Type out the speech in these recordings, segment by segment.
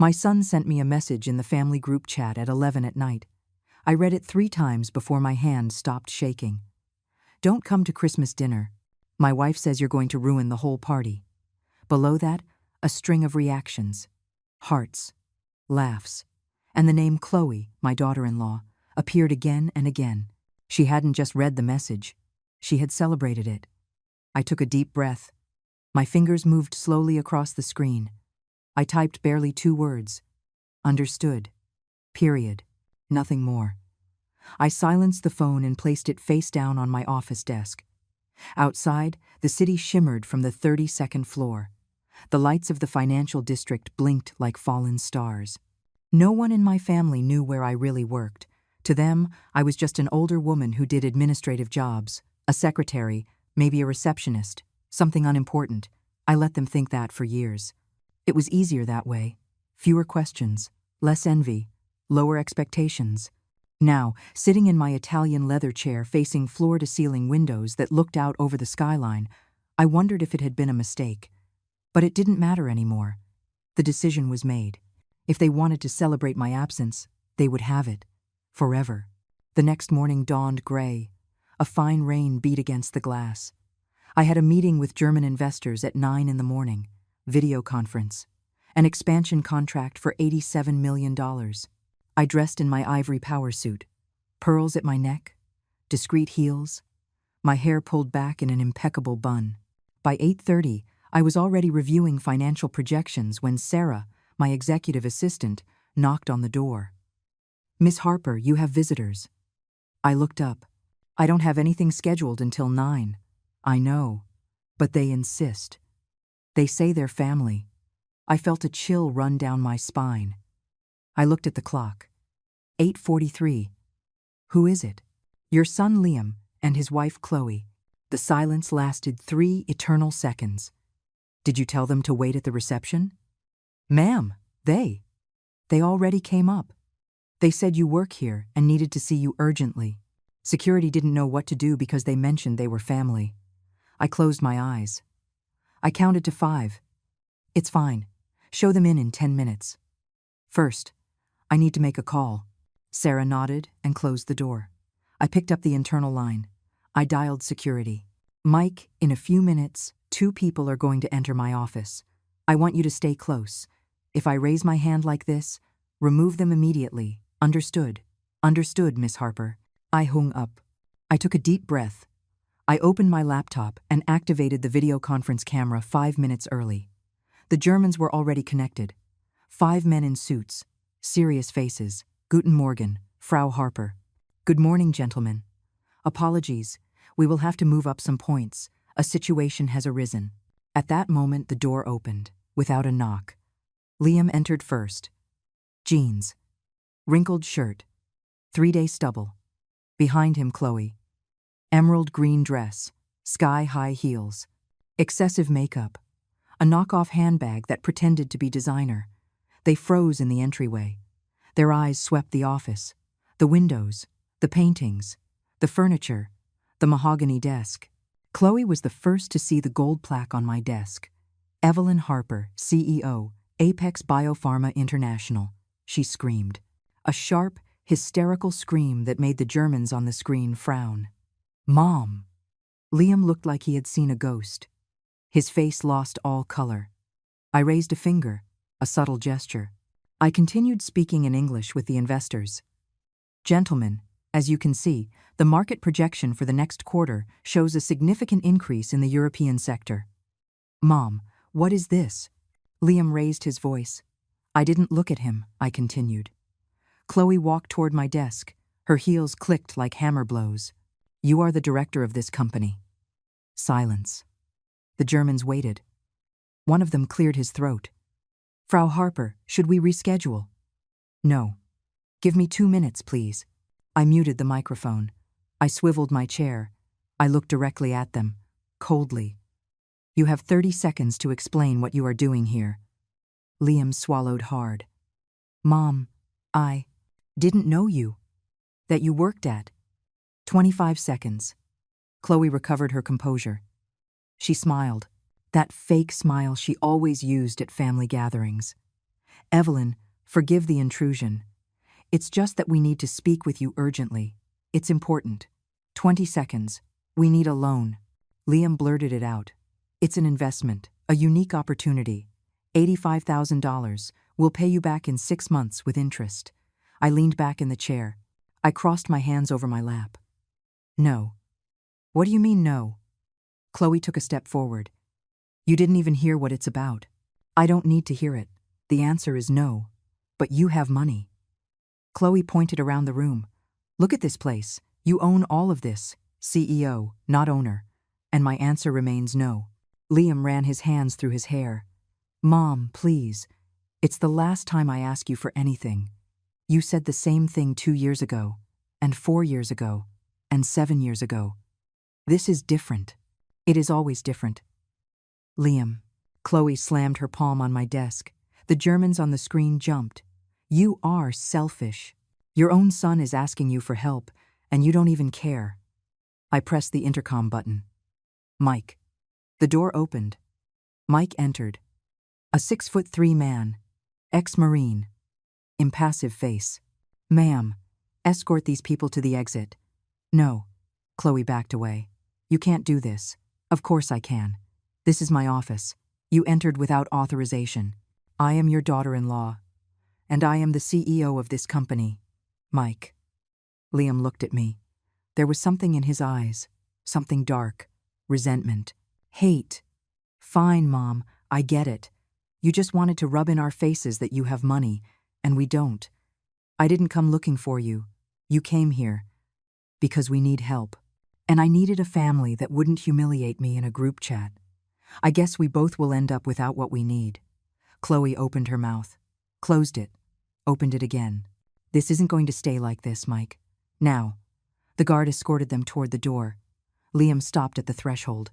My son sent me a message in the family group chat at 11 at night. I read it 3 times before my hand stopped shaking. Don't come to Christmas dinner. My wife says you're going to ruin the whole party. Below that, a string of reactions. Hearts. Laughs. And the name Chloe, my daughter-in-law, appeared again and again. She hadn't just read the message. She had celebrated it. I took a deep breath. My fingers moved slowly across the screen. I typed barely 2 words. Understood. Period. Nothing more. I silenced the phone and placed it face down on my office desk. Outside, the city shimmered from the 32nd floor. The lights of the financial district blinked like fallen stars. No one in my family knew where I really worked. To them, I was just an older woman who did administrative jobs, a secretary, maybe a receptionist, something unimportant. I let them think that for years. It was easier that way. Fewer questions, less envy, lower expectations. Now, sitting in my Italian leather chair facing floor-to-ceiling windows that looked out over the skyline, I wondered if it had been a mistake. But it didn't matter anymore. The decision was made. If they wanted to celebrate my absence, they would have it. Forever. The next morning dawned gray. A fine rain beat against the glass. I had a meeting with German investors at 9 in the morning. Video conference. An expansion contract for $87 million. I dressed in my ivory power suit. Pearls at my neck. Discreet heels. My hair pulled back in an impeccable bun. By 8:30, I was already reviewing financial projections when Sarah, my executive assistant, knocked on the door. "Miss Harper, you have visitors." I looked up. "I don't have anything scheduled until 9. I know. But they insist. They say they're family." I felt a chill run down my spine. I looked at the clock. 8:43. "Who is it?" "Your son Liam and his wife Chloe." The silence lasted 3 eternal seconds. "Did you tell them to wait at the reception?" "Ma'am, they already came up. They said you work here and needed to see you urgently. Security didn't know what to do because they mentioned they were family." I closed my eyes. I counted to 5. "It's fine. Show them in 10 minutes. First, I need to make a call." Sarah nodded and closed the door. I picked up the internal line. I dialed security. "Mike, in a few minutes, 2 people are going to enter my office. I want you to stay close. If I raise my hand like this, remove them immediately. Understood?" "Understood, Miss Harper." I hung up. I took a deep breath. I opened my laptop and activated the video conference camera 5 minutes early. The Germans were already connected. 5 men in suits, serious faces. "Guten Morgen, Frau Harper." "Good morning, gentlemen. Apologies, we will have to move up some points. A situation has arisen." At that moment, the door opened, without a knock. Liam entered first. Jeans. Wrinkled shirt. 3-day stubble. Behind him, Chloe. Emerald green dress. Sky-high heels. Excessive makeup. A knockoff handbag that pretended to be designer. They froze in the entryway. Their eyes swept the office. The windows. The paintings. The furniture. The mahogany desk. Chloe was the first to see the gold plaque on my desk. "Evelyn Harper, CEO, Apex Biopharma International," she screamed. A sharp, hysterical scream that made the Germans on the screen frown. "Mom!" Liam looked like he had seen a ghost. His face lost all color. I raised a finger, a subtle gesture. I continued speaking in English with the investors. "Gentlemen, as you can see, the market projection for the next quarter shows a significant increase in the European sector." "Mom, what is this?" Liam raised his voice. I didn't look at him, I continued. Chloe walked toward my desk. Her heels clicked like hammer blows. "You are the director of this company." Silence. The Germans waited. One of them cleared his throat. "Frau Harper, should we reschedule?" "No. Give me 2 minutes, please." I muted the microphone. I swiveled my chair. I looked directly at them, coldly. "You have 30 seconds to explain what you are doing here." Liam swallowed hard. "Mom, I didn't know you. That you worked at." 25 seconds. Chloe recovered her composure. She smiled, that fake smile she always used at family gatherings. Evelyn, forgive the intrusion. It's just that we need to speak with you urgently. It's important. 20 seconds. We need a loan. Liam blurted it out. It's an investment, a unique opportunity. $85,000. We'll pay you back in 6 months with interest. I leaned back in the chair. I crossed my hands over my lap. No. What do you mean no? Chloe took a step forward. You didn't even hear what it's about. I don't need to hear it. The answer is no. But you have money. Chloe pointed around the room. Look at this place. You own all of this. CEO, not owner. And my answer remains no. Liam ran his hands through his hair. Mom, please. It's the last time I ask you for anything. You said the same thing 2 years ago, and 4 years ago, and 7 years ago. This is different. It is always different. Liam. Chloe slammed her palm on my desk. The Germans on the screen jumped. You are selfish. Your own son is asking you for help, and you don't even care. I pressed the intercom button. Mike. The door opened. Mike entered. A 6'3" man. Ex-Marine. Impassive face. Ma'am, escort these people to the exit. No. Chloe backed away. You can't do this. Of course I can. This is my office. You entered without authorization. I am your daughter-in-law. And I am the CEO of this company. Mike. Liam looked at me. There was something in his eyes. Something dark. Resentment. Hate. Fine, Mom, I get it. You just wanted to rub in our faces that you have money, and we don't. I didn't come looking for you. You came here. Because we need help. And I needed a family that wouldn't humiliate me in a group chat. I guess we both will end up without what we need. Chloe opened her mouth. Closed it. Opened it again. This isn't going to stay like this, Mike. Now. The guard escorted them toward the door. Liam stopped at the threshold.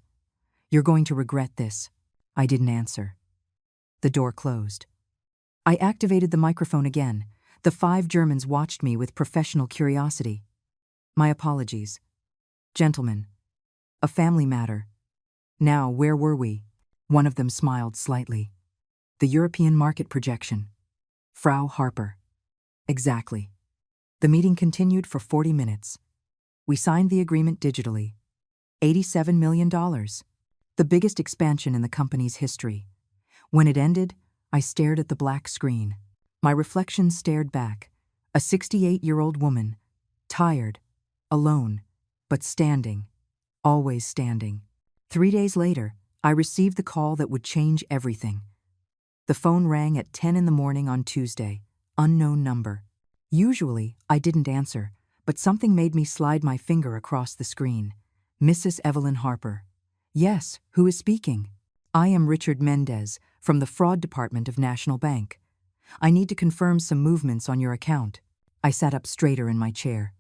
You're going to regret this. I didn't answer. The door closed. I activated the microphone again. The 5 Germans watched me with professional curiosity. My apologies. Gentlemen. A family matter. Now, where were we? One of them smiled slightly. The European market projection. Frau Harper. Exactly. The meeting continued for 40 minutes. We signed the agreement digitally. $87 million. The biggest expansion in the company's history. When it ended, I stared at the black screen. My reflection stared back. A 68-year-old woman. Tired. Alone. But standing. Always standing. 3 days later, I received the call that would change everything. The phone rang at 10 in the morning on Tuesday. Unknown number. Usually, I didn't answer, but something made me slide my finger across the screen. Mrs. Evelyn Harper. Yes, who is speaking? I am Richard Mendez, from the Fraud Department of National Bank. I need to confirm some movements on your account. I sat up straighter in my chair.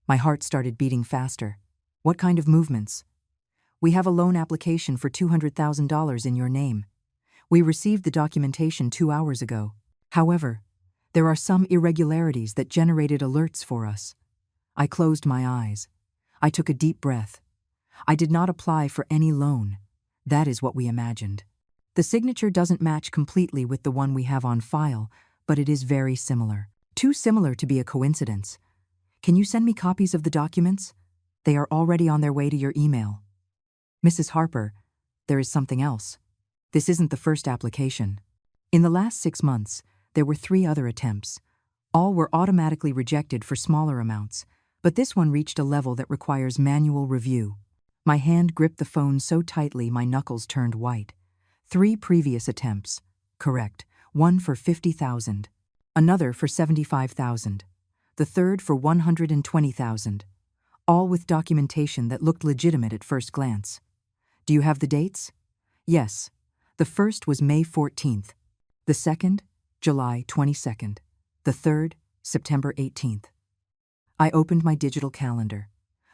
My heart started beating faster. What kind of movements? We have a loan application for $200,000 in your name. We received the documentation 2 hours ago. However, there are some irregularities that generated alerts for us. I closed my eyes. I took a deep breath. I did not apply for any loan. That is what we imagined. The signature doesn't match completely with the one we have on file, but it is very similar. Too similar to be a coincidence. Can you send me copies of the documents? They are already on their way to your email. Mrs. Harper, there is something else. This isn't the first application. In the last 6 months, there were 3 other attempts. All were automatically rejected for smaller amounts, but this one reached a level that requires manual review. My hand gripped the phone so tightly my knuckles turned white. 3 previous attempts. Correct. One for $50,000. Another for $75,000. The third for $120,000. All with documentation that looked legitimate at first glance. Do you have the dates? Yes. The first was May 14th. The second, July 22nd. The third, September 18th. I opened my digital calendar.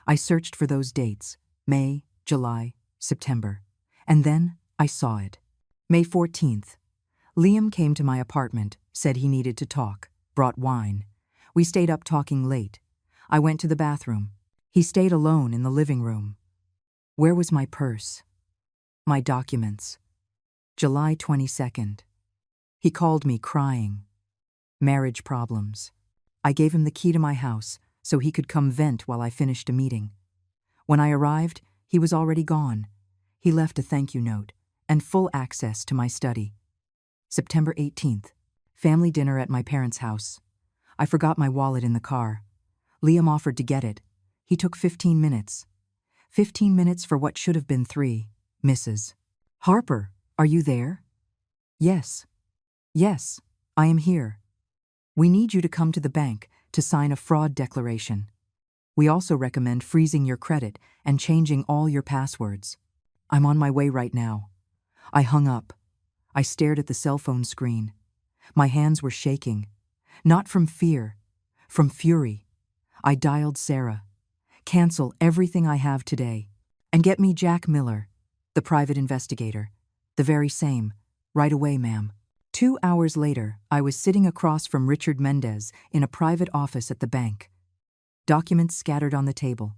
I searched for those dates. May, July, September. And then I saw it. May 14th. Liam came to my apartment, said he needed to talk, brought wine. We stayed up talking late. I went to the bathroom. He stayed alone in the living room. Where was my purse? My documents. July 22nd. He called me crying. Marriage problems. I gave him the key to my house so he could come vent while I finished a meeting. When I arrived, he was already gone. He left a thank you note and full access to my study. September 18th. Family dinner at my parents' house. I forgot my wallet in the car. Liam offered to get it. He took 15 minutes. 15 minutes for what should have been 3. Mrs. Harper, are you there? Yes. Yes, I am here. We need you to come to the bank to sign a fraud declaration. We also recommend freezing your credit and changing all your passwords. I'm on my way right now. I hung up. I stared at the cell phone screen. My hands were shaking. Not from fear, from fury. I dialed Sarah. Cancel everything I have today. And get me Jack Miller, the private investigator. The very same. Right away, ma'am. 2 hours later, I was sitting across from Richard Mendez in a private office at the bank. Documents scattered on the table.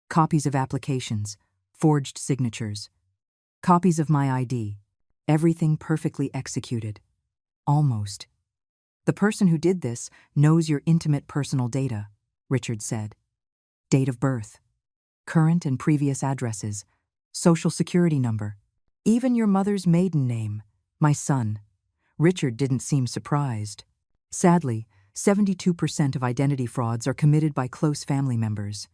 Copies of applications, forged signatures. Copies of my ID. Everything perfectly executed. Almost. The person who did this knows your intimate personal data, Richard said. Date of birth, current and previous addresses, social security number, even your mother's maiden name, my son. Richard didn't seem surprised. Sadly, 72% of identity frauds are committed by close family members.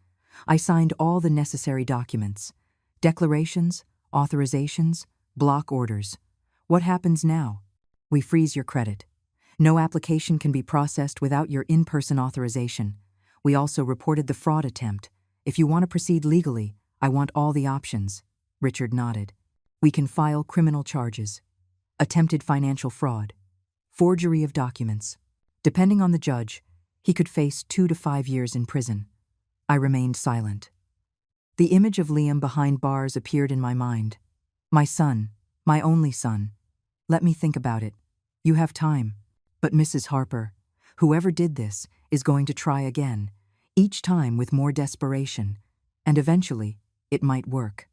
I signed all the necessary documents. Declarations, authorizations, block orders. What happens now? We freeze your credit. No application can be processed without your in-person authorization. We also reported the fraud attempt. If you want to proceed legally, I want all the options. Richard nodded. We can file criminal charges. Attempted financial fraud. Forgery of documents. Depending on the judge, he could face 2 to 5 years in prison. I remained silent. The image of Liam behind bars appeared in my mind. My son, my only son. Let me think about it. You have time. But Mrs. Harper, whoever did this, is going to try again, each time with more desperation, and eventually, it might work.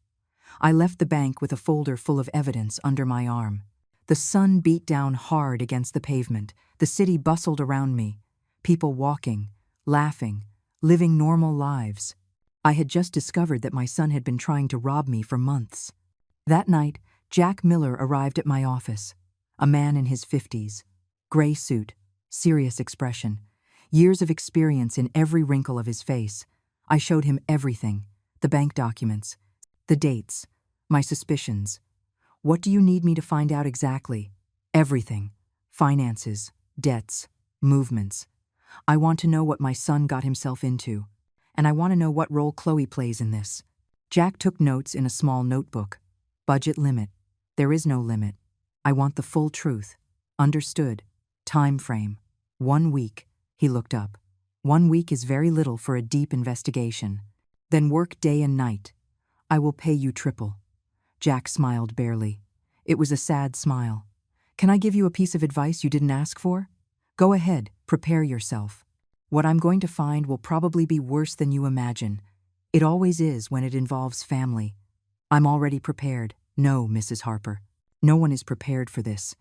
I left the bank with a folder full of evidence under my arm. The sun beat down hard against the pavement. The city bustled around me. People walking, laughing, living normal lives. I had just discovered that my son had been trying to rob me for months. That night, Jack Miller arrived at my office. A man in his 50s. Gray suit, serious expression. Years of experience in every wrinkle of his face. I showed him everything. The bank documents. The dates. My suspicions. What do you need me to find out exactly? Everything. Finances, debts, movements. I want to know what my son got himself into. And I want to know what role Chloe plays in this. Jack took notes in a small notebook. Budget limit. There is no limit. I want the full truth. Understood. Time frame. 1 week. He looked up. 1 week is very little for a deep investigation. Then work day and night. I will pay you triple. Jack smiled barely. It was a sad smile. Can I give you a piece of advice you didn't ask for? Go ahead, prepare yourself. What I'm going to find will probably be worse than you imagine. It always is when it involves family. I'm already prepared. No, Mrs. Harper. No one is prepared for this.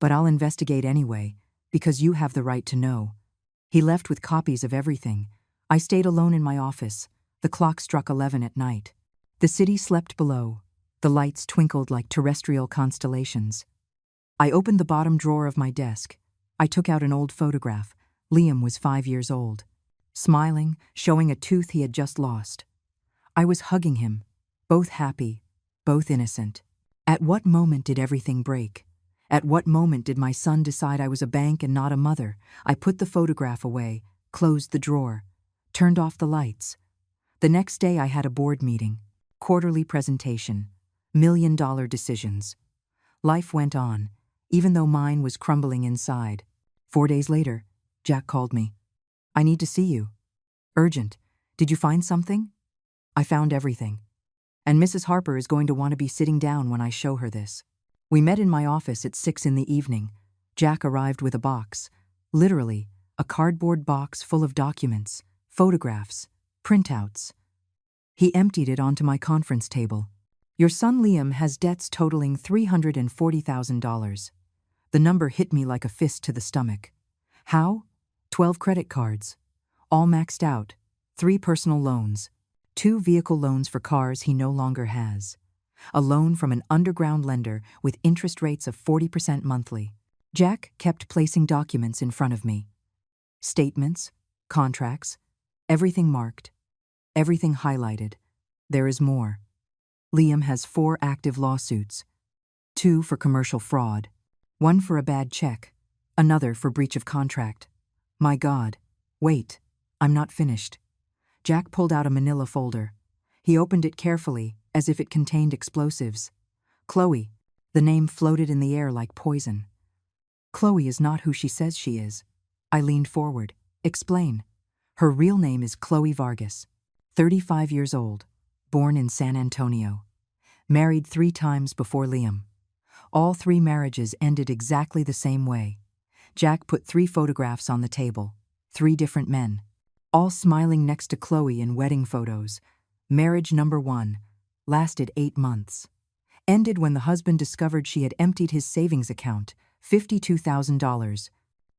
But I'll investigate anyway, because you have the right to know. He left with copies of everything. I stayed alone in my office. The clock struck 11 at night. The city slept below. The lights twinkled like terrestrial constellations. I opened the bottom drawer of my desk. I took out an old photograph. Liam was 5 years old. Smiling, showing a tooth he had just lost. I was hugging him, both happy, both innocent. At what moment did everything break? At what moment did my son decide I was a bank and not a mother? I put the photograph away, closed the drawer, turned off the lights. The next day I had a board meeting, quarterly presentation, million-dollar decisions. Life went on, even though mine was crumbling inside. 4 days later, Jack called me. I need to see you. Urgent. Did you find something? I found everything. And Mrs. Harper is going to want to be sitting down when I show her this. We met in my office at 6 in the evening. Jack arrived with a box. Literally, a cardboard box full of documents, photographs, printouts. He emptied it onto my conference table. Your son Liam has debts totaling $340,000. The number hit me like a fist to the stomach. How? 12 credit cards. All maxed out. 3 personal loans. 2 vehicle loans for cars he no longer has. A loan from an underground lender with interest rates of 40% monthly. Jack kept placing documents in front of me. Statements, contracts, everything marked, everything highlighted. There is more. Liam has 4 active lawsuits. 2 for commercial fraud. 1 for a bad check. Another for breach of contract. My God. Wait. I'm not finished. Jack pulled out a manila folder. He opened it carefully, as if it contained explosives. Chloe. The name floated in the air like poison. Chloe is not who she says she is. I leaned forward. Explain. Her real name is Chloe Vargas. 35 years old. Born in San Antonio. Married 3 times before Liam. All 3 marriages ended exactly the same way. Jack put 3 photographs on the table. 3 different men. All smiling next to Chloe in wedding photos. Marriage number 1. Lasted 8 months. Ended when the husband discovered she had emptied his savings account, $52,000.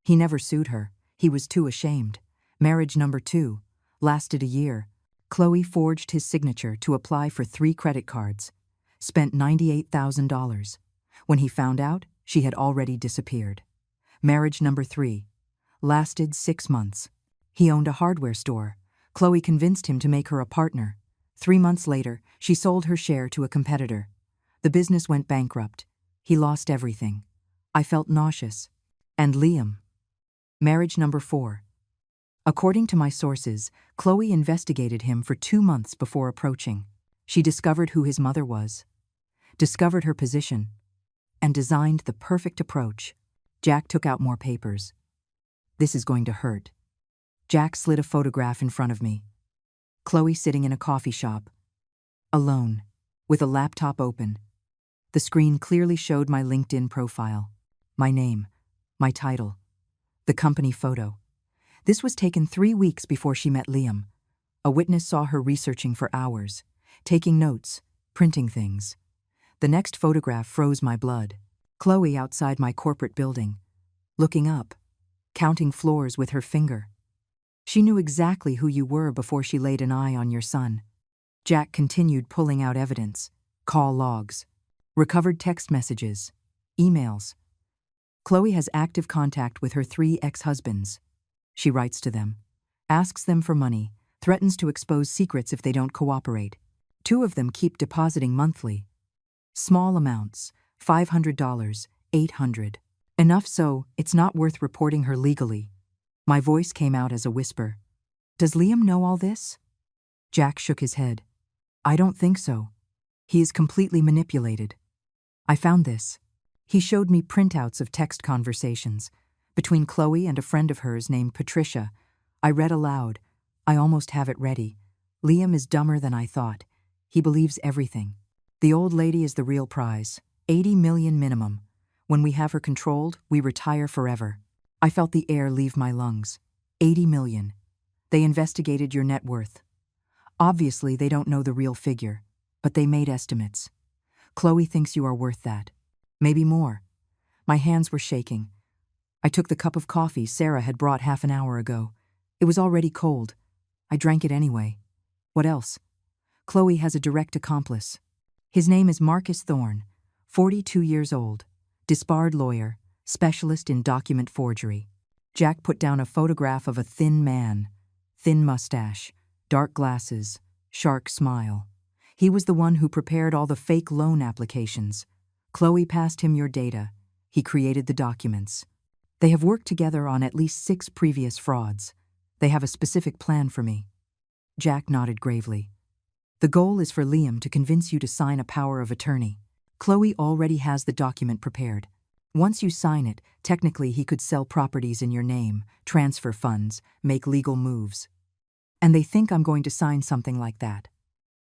He never sued her. He was too ashamed. Marriage number 2. Lasted a year. Chloe forged his signature to apply for 3 credit cards. Spent $98,000. When he found out, she had already disappeared. Marriage number 3. Lasted 6 months. He owned a hardware store. Chloe convinced him to make her a partner. 3 months later, she sold her share to a competitor. The business went bankrupt. He lost everything. I felt nauseous. And Liam. Marriage number 4. According to my sources, Chloe investigated him for 2 months before approaching. She discovered who his mother was, discovered her position, and designed the perfect approach. Jack took out more papers. This is going to hurt. Jack slid a photograph in front of me. Chloe sitting in a coffee shop. Alone, with a laptop open. The screen clearly showed my LinkedIn profile, my name, my title, the company photo. This was taken 3 weeks before she met Liam. A witness saw her researching for hours, taking notes, printing things. The next photograph froze my blood. Chloe outside my corporate building, looking up, counting floors with her finger. She knew exactly who you were before she laid an eye on your son. Jack continued pulling out evidence, call logs, recovered text messages, emails. Chloe has active contact with her 3 ex-husbands. She writes to them, asks them for money, threatens to expose secrets if they don't cooperate. 2 of them keep depositing monthly. Small amounts, $500, $800. Enough so, it's not worth reporting her legally. My voice came out as a whisper. Does Liam know all this? Jack shook his head. I don't think so. He is completely manipulated. I found this. He showed me printouts of text conversations between Chloe and a friend of hers named Patricia. I read aloud. I almost have it ready. Liam is dumber than I thought. He believes everything. The old lady is the real prize. 80 million minimum. When we have her controlled, we retire forever. I felt the air leave my lungs. 80 million. They investigated your net worth. Obviously, they don't know the real figure, but they made estimates. Chloe thinks you are worth that. Maybe more. My hands were shaking. I took the cup of coffee Sarah had brought half an hour ago. It was already cold. I drank it anyway. What else? Chloe has a direct accomplice. His name is Marcus Thorne, 42 years old, disbarred lawyer, specialist in document forgery. Jack put down a photograph of a thin man, thin mustache, dark glasses, shark smile. He was the one who prepared all the fake loan applications. Chloe passed him your data. He created the documents. They have worked together on at least 6 previous frauds. They have a specific plan for me. Jack nodded gravely. The goal is for Liam to convince you to sign a power of attorney. Chloe already has the document prepared. Once you sign it, technically he could sell properties in your name, transfer funds, make legal moves. And they think I'm going to sign something like that.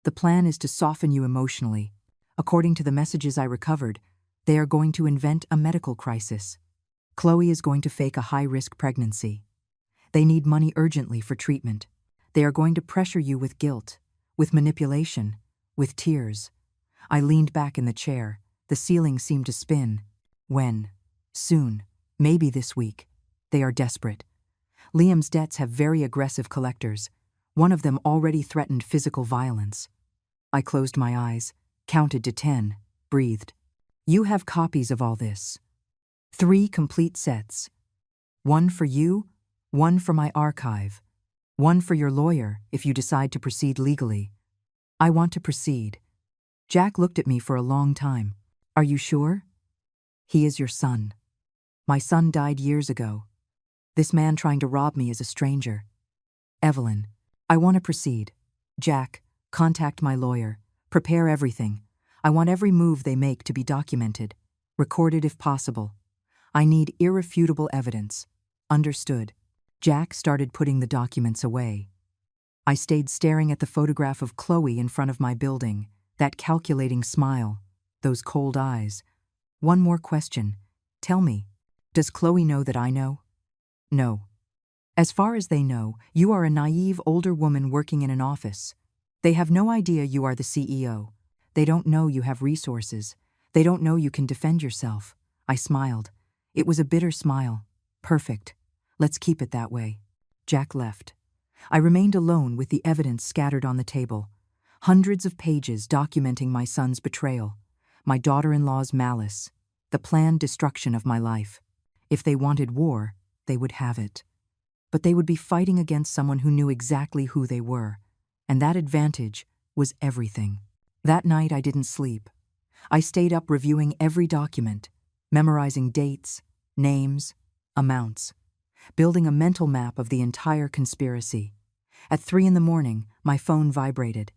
The plan is to soften you emotionally. According to the messages I recovered, they are going to invent a medical crisis. Chloe is going to fake a high-risk pregnancy. They need money urgently for treatment. They are going to pressure you with guilt, with manipulation, with tears. I leaned back in the chair. The ceiling seemed to spin. When? Soon. Maybe this week. They are desperate. Liam's debts have very aggressive collectors. One of them already threatened physical violence. I closed my eyes, counted to 10, breathed. You have copies of all this. 3 complete sets. 1 for you, 1 for my archive, 1 for your lawyer if you decide to proceed legally. I want to proceed. Jack looked at me for a long time. Are you sure? He is your son. My son died years ago. This man trying to rob me is a stranger. Evelyn, I want to proceed. Jack, contact my lawyer. Prepare everything. I want every move they make to be documented, recorded if possible. I need irrefutable evidence. Understood. Jack started putting the documents away. I stayed staring at the photograph of Chloe in front of my building, that calculating smile, those cold eyes. One more question. Tell me, does Chloe know that I know? No. As far as they know, you are a naive older woman working in an office. They have no idea you are the CEO. They don't know you have resources. They don't know you can defend yourself. I smiled. It was a bitter smile. Perfect. Let's keep it that way. Jack left. I remained alone with the evidence scattered on the table. Hundreds of pages documenting my son's betrayal, my daughter-in-law's malice, the planned destruction of my life. If they wanted war, they would have it. But they would be fighting against someone who knew exactly who they were, and that advantage was everything. That night I didn't sleep. I stayed up reviewing every document, memorizing dates, names, amounts, building a mental map of the entire conspiracy. At 3 a.m, my phone vibrated.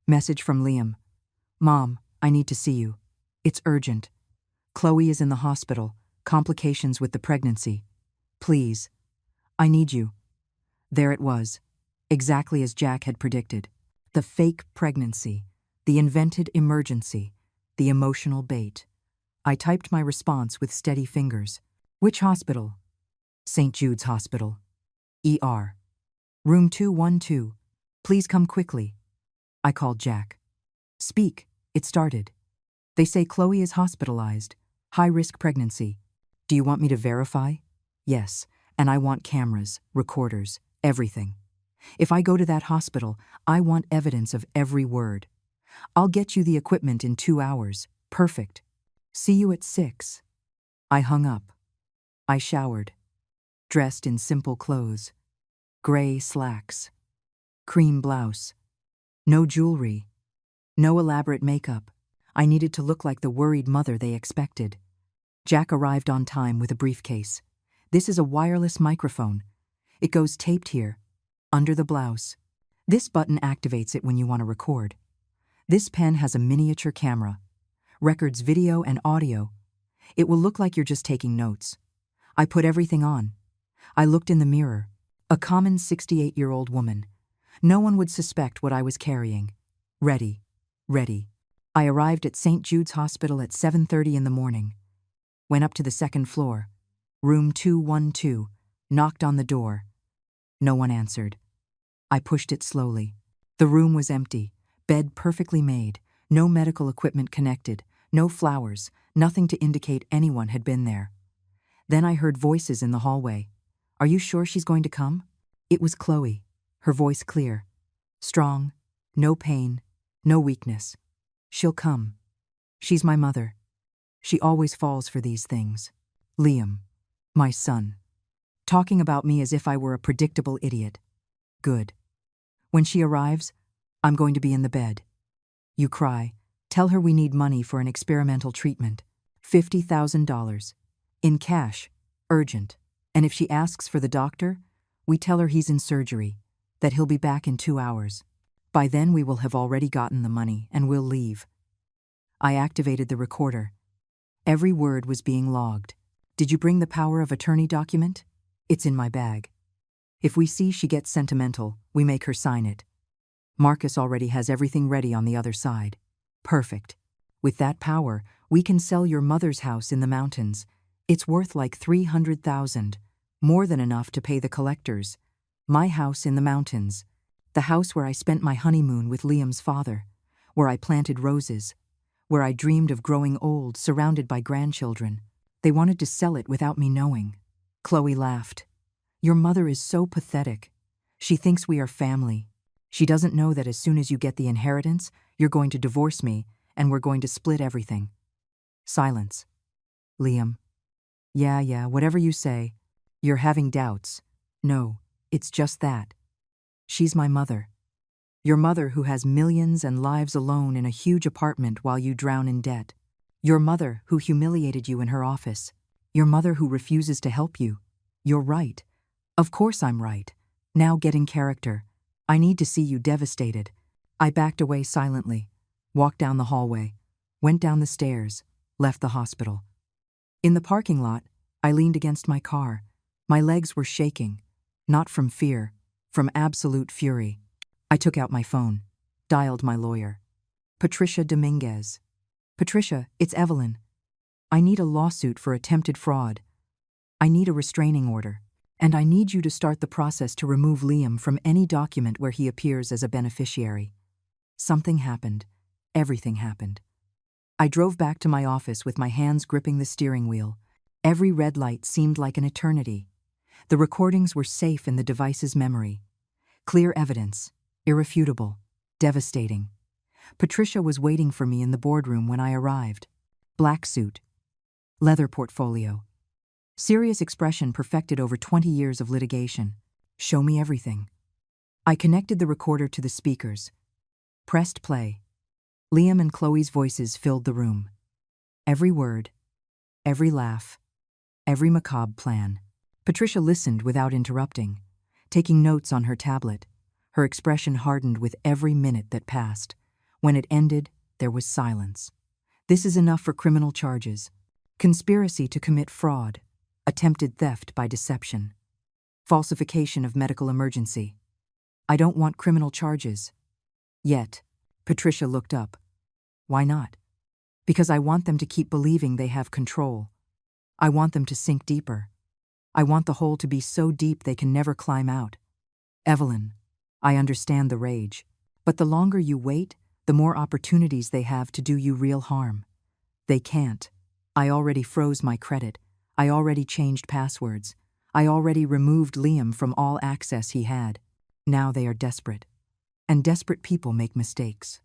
Message from Liam. Mom, I need to see you. It's urgent. Chloe is in the hospital, complications with the pregnancy. Please. I need you. There it was, exactly as Jack had predicted. The fake pregnancy, the invented emergency, the emotional bait. I typed my response with steady fingers. Which hospital? St. Jude's Hospital. ER. Room 212. Please come quickly. I called Jack. Speak, it started. They say Chloe is hospitalized. High-risk pregnancy. Do you want me to verify? Yes, and I want cameras, recorders, everything. If I go to that hospital, I want evidence of every word. I'll get you the equipment in 2 hours. Perfect. See you at 6. I hung up. I showered. Dressed in simple clothes. Gray slacks. Cream blouse. No jewelry. No elaborate makeup. I needed to look like the worried mother they expected. Jack arrived on time with a briefcase. This is a wireless microphone. It goes taped here, under the blouse. This button activates it when you want to record. This pen has a miniature camera. Records video and audio. It will look like you're just taking notes. I put everything on. I looked in the mirror. A common 68-year-old woman. No one would suspect what I was carrying. Ready. Ready. I arrived at St. Jude's Hospital at 7:30 in the morning. Went up to the 2nd floor. Room 212. Knocked on the door. No one answered. I pushed it slowly. The room was empty. Bed perfectly made. No medical equipment connected. No flowers. Nothing to indicate anyone had been there. Then I heard voices in the hallway. Are you sure she's going to come? It was Chloe. Her voice clear. Strong. No pain. No weakness. She'll come. She's my mother. She always falls for these things. Liam. My son. Talking about me as if I were a predictable idiot. Good. When she arrives, I'm going to be in the bed. You cry. Tell her we need money for an experimental treatment. $50,000. In cash. Urgent. And if she asks for the doctor, we tell her he's in surgery, that he'll be back in 2 hours. By then we will have already gotten the money and we'll leave. I activated the recorder. Every word was being logged. Did you bring the power of attorney document? It's in my bag. If we see she gets sentimental, we make her sign it. Marcus already has everything ready on the other side. Perfect. With that power, we can sell your mother's house in the mountains. It's worth like $300,000, more than enough to pay the collectors. My house in the mountains. The house where I spent my honeymoon with Liam's father, where I planted roses, where I dreamed of growing old, surrounded by grandchildren. They wanted to sell it without me knowing. Chloe laughed. Your mother is so pathetic. She thinks we are family. She doesn't know that as soon as you get the inheritance, you're going to divorce me, and we're going to split everything. Silence. Liam. Yeah, whatever you say. You're having doubts. No, it's just that. She's my mother. Your mother who has millions and lives alone in a huge apartment while you drown in debt. Your mother who humiliated you in her office. Your mother who refuses to help you. You're right. Of course I'm right. Now get in character. I need to see you devastated. I backed away silently, walked down the hallway, went down the stairs, left the hospital. In the parking lot, I leaned against my car. My legs were shaking, not from fear, from absolute fury. I took out my phone, dialed my lawyer. Patricia Dominguez. Patricia, it's Evelyn. I need a lawsuit for attempted fraud. I need a restraining order. And I need you to start the process to remove Liam from any document where he appears as a beneficiary. Something happened. Everything happened. I drove back to my office with my hands gripping the steering wheel. Every red light seemed like an eternity. The recordings were safe in the device's memory. Clear evidence, irrefutable, devastating. Patricia was waiting for me in the boardroom when I arrived. Black suit, leather portfolio. Serious expression perfected over 20 years of litigation. Show me everything. I connected the recorder to the speakers. Pressed play. Liam and Chloe's voices filled the room. Every word, every laugh, every macabre plan. Patricia listened without interrupting, taking notes on her tablet. Her expression hardened with every minute that passed. When it ended, there was silence. This is enough for criminal charges. Conspiracy to commit fraud. Attempted theft by deception. Falsification of medical emergency. I don't want criminal charges. Yet, Patricia looked up. Why not? Because I want them to keep believing they have control. I want them to sink deeper. I want the hole to be so deep they can never climb out. Evelyn, I understand the rage, but the longer you wait, the more opportunities they have to do you real harm. They can't. I already froze my credit. I already changed passwords. I already removed Liam from all access he had. Now they are desperate. And desperate people make mistakes.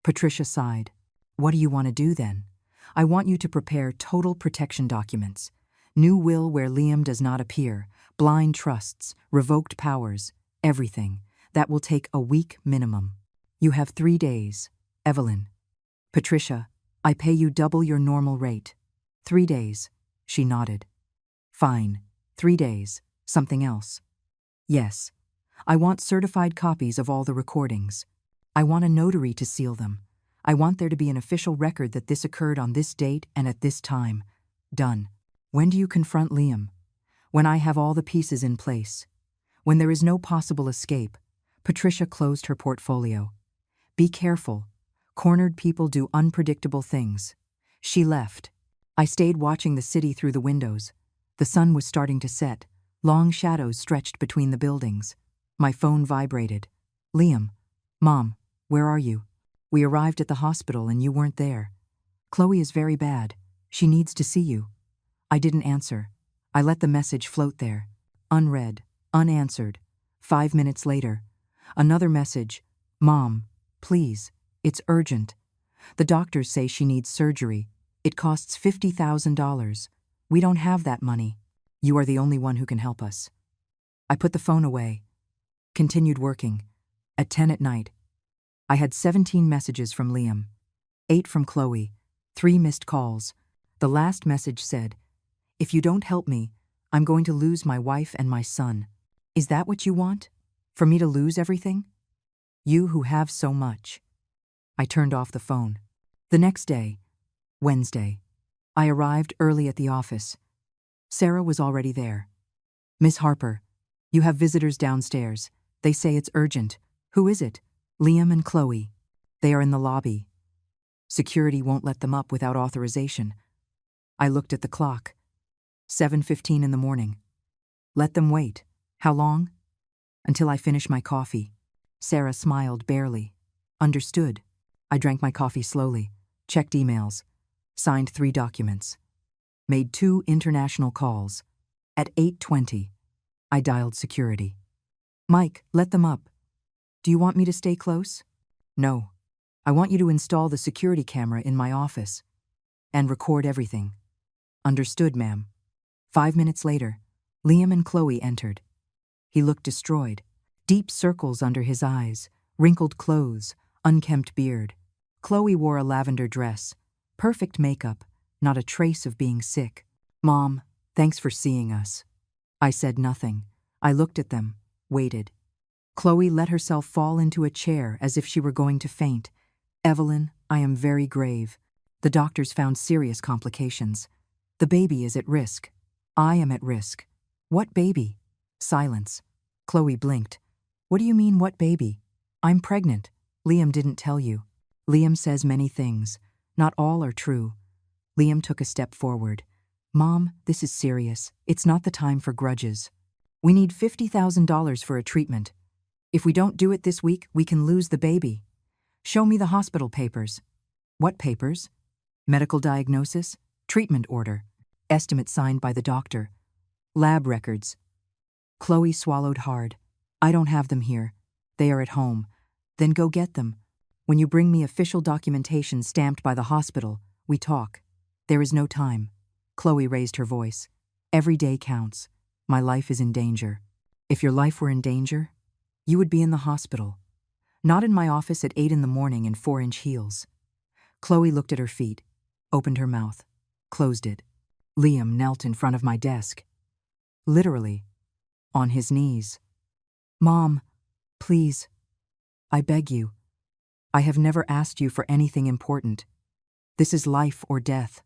Patricia sighed. What do you want to do then? I want you to prepare total protection documents. New will where Liam does not appear, blind trusts, revoked powers, everything. That will take a week minimum. You have 3 days. Evelyn. Patricia, I pay you double your normal rate. 3 days. She nodded. Fine. 3 days. Something else. Yes. I want certified copies of all the recordings. I want a notary to seal them. I want there to be an official record that this occurred on this date and at this time. Done. When do you confront Liam? When I have all the pieces in place. When there is no possible escape. Patricia closed her portfolio. Be careful. Cornered people do unpredictable things. She left. I stayed watching the city through the windows. The sun was starting to set. Long shadows stretched between the buildings. My phone vibrated. Liam. Mom, where are you? We arrived at the hospital and you weren't there. Chloe is very bad. She needs to see you. I didn't answer. I let the message float there. Unread, unanswered. 5 minutes later. Another message. Mom, please, it's urgent. The doctors say she needs surgery. It costs $50,000. We don't have that money. You are the only one who can help us. I put the phone away. Continued working. At 10 at night. I had 17 messages from Liam. 8 from Chloe. 3 missed calls. The last message said, if you don't help me, I'm going to lose my wife and my son. Is that what you want? For me to lose everything? You who have so much. I turned off the phone. The next day, Wednesday, I arrived early at the office. Sarah was already there. Miss Harper, you have visitors downstairs. They say it's urgent. Who is it? Liam and Chloe. They are in the lobby. Security won't let them up without authorization. I looked at the clock. 7:15 in the morning. Let them wait. How long? Until I finish my coffee. Sarah smiled barely. Understood. I drank my coffee slowly, checked emails, signed 3 documents, made 2 international calls. At 8:20, I dialed security. Mike, let them up. Do you want me to stay close? No. I want you to install the security camera in my office and record everything. Understood, ma'am. 5 minutes later, Liam and Chloe entered. He looked destroyed. Deep circles under his eyes, wrinkled clothes, unkempt beard. Chloe wore a lavender dress. Perfect makeup, not a trace of being sick. Mom, thanks for seeing us. I said nothing. I looked at them, waited. Chloe let herself fall into a chair as if she were going to faint. Evelyn, I am very grave. The doctors found serious complications. The baby is at risk. I am at risk. What baby? Silence. Chloe blinked. What do you mean, what baby? I'm pregnant. Liam didn't tell you. Liam says many things. Not all are true. Liam took a step forward. Mom, this is serious. It's not the time for grudges. We need $50,000 for a treatment. If we don't do it this week, we can lose the baby. Show me the hospital papers. What papers? Medical diagnosis, treatment order, estimate signed by the doctor, lab records. Chloe swallowed hard. I don't have them here. They are at home. Then go get them. When you bring me official documentation stamped by the hospital, we talk. There is no time. Chloe raised her voice. Every day counts. My life is in danger. If your life were in danger, you would be in the hospital. Not in my office at 8 in the morning in 4-inch heels. Chloe looked at her feet, opened her mouth, closed it. Liam knelt in front of my desk. Literally, on his knees. Mom, please. I beg you. I have never asked you for anything important. This is life or death.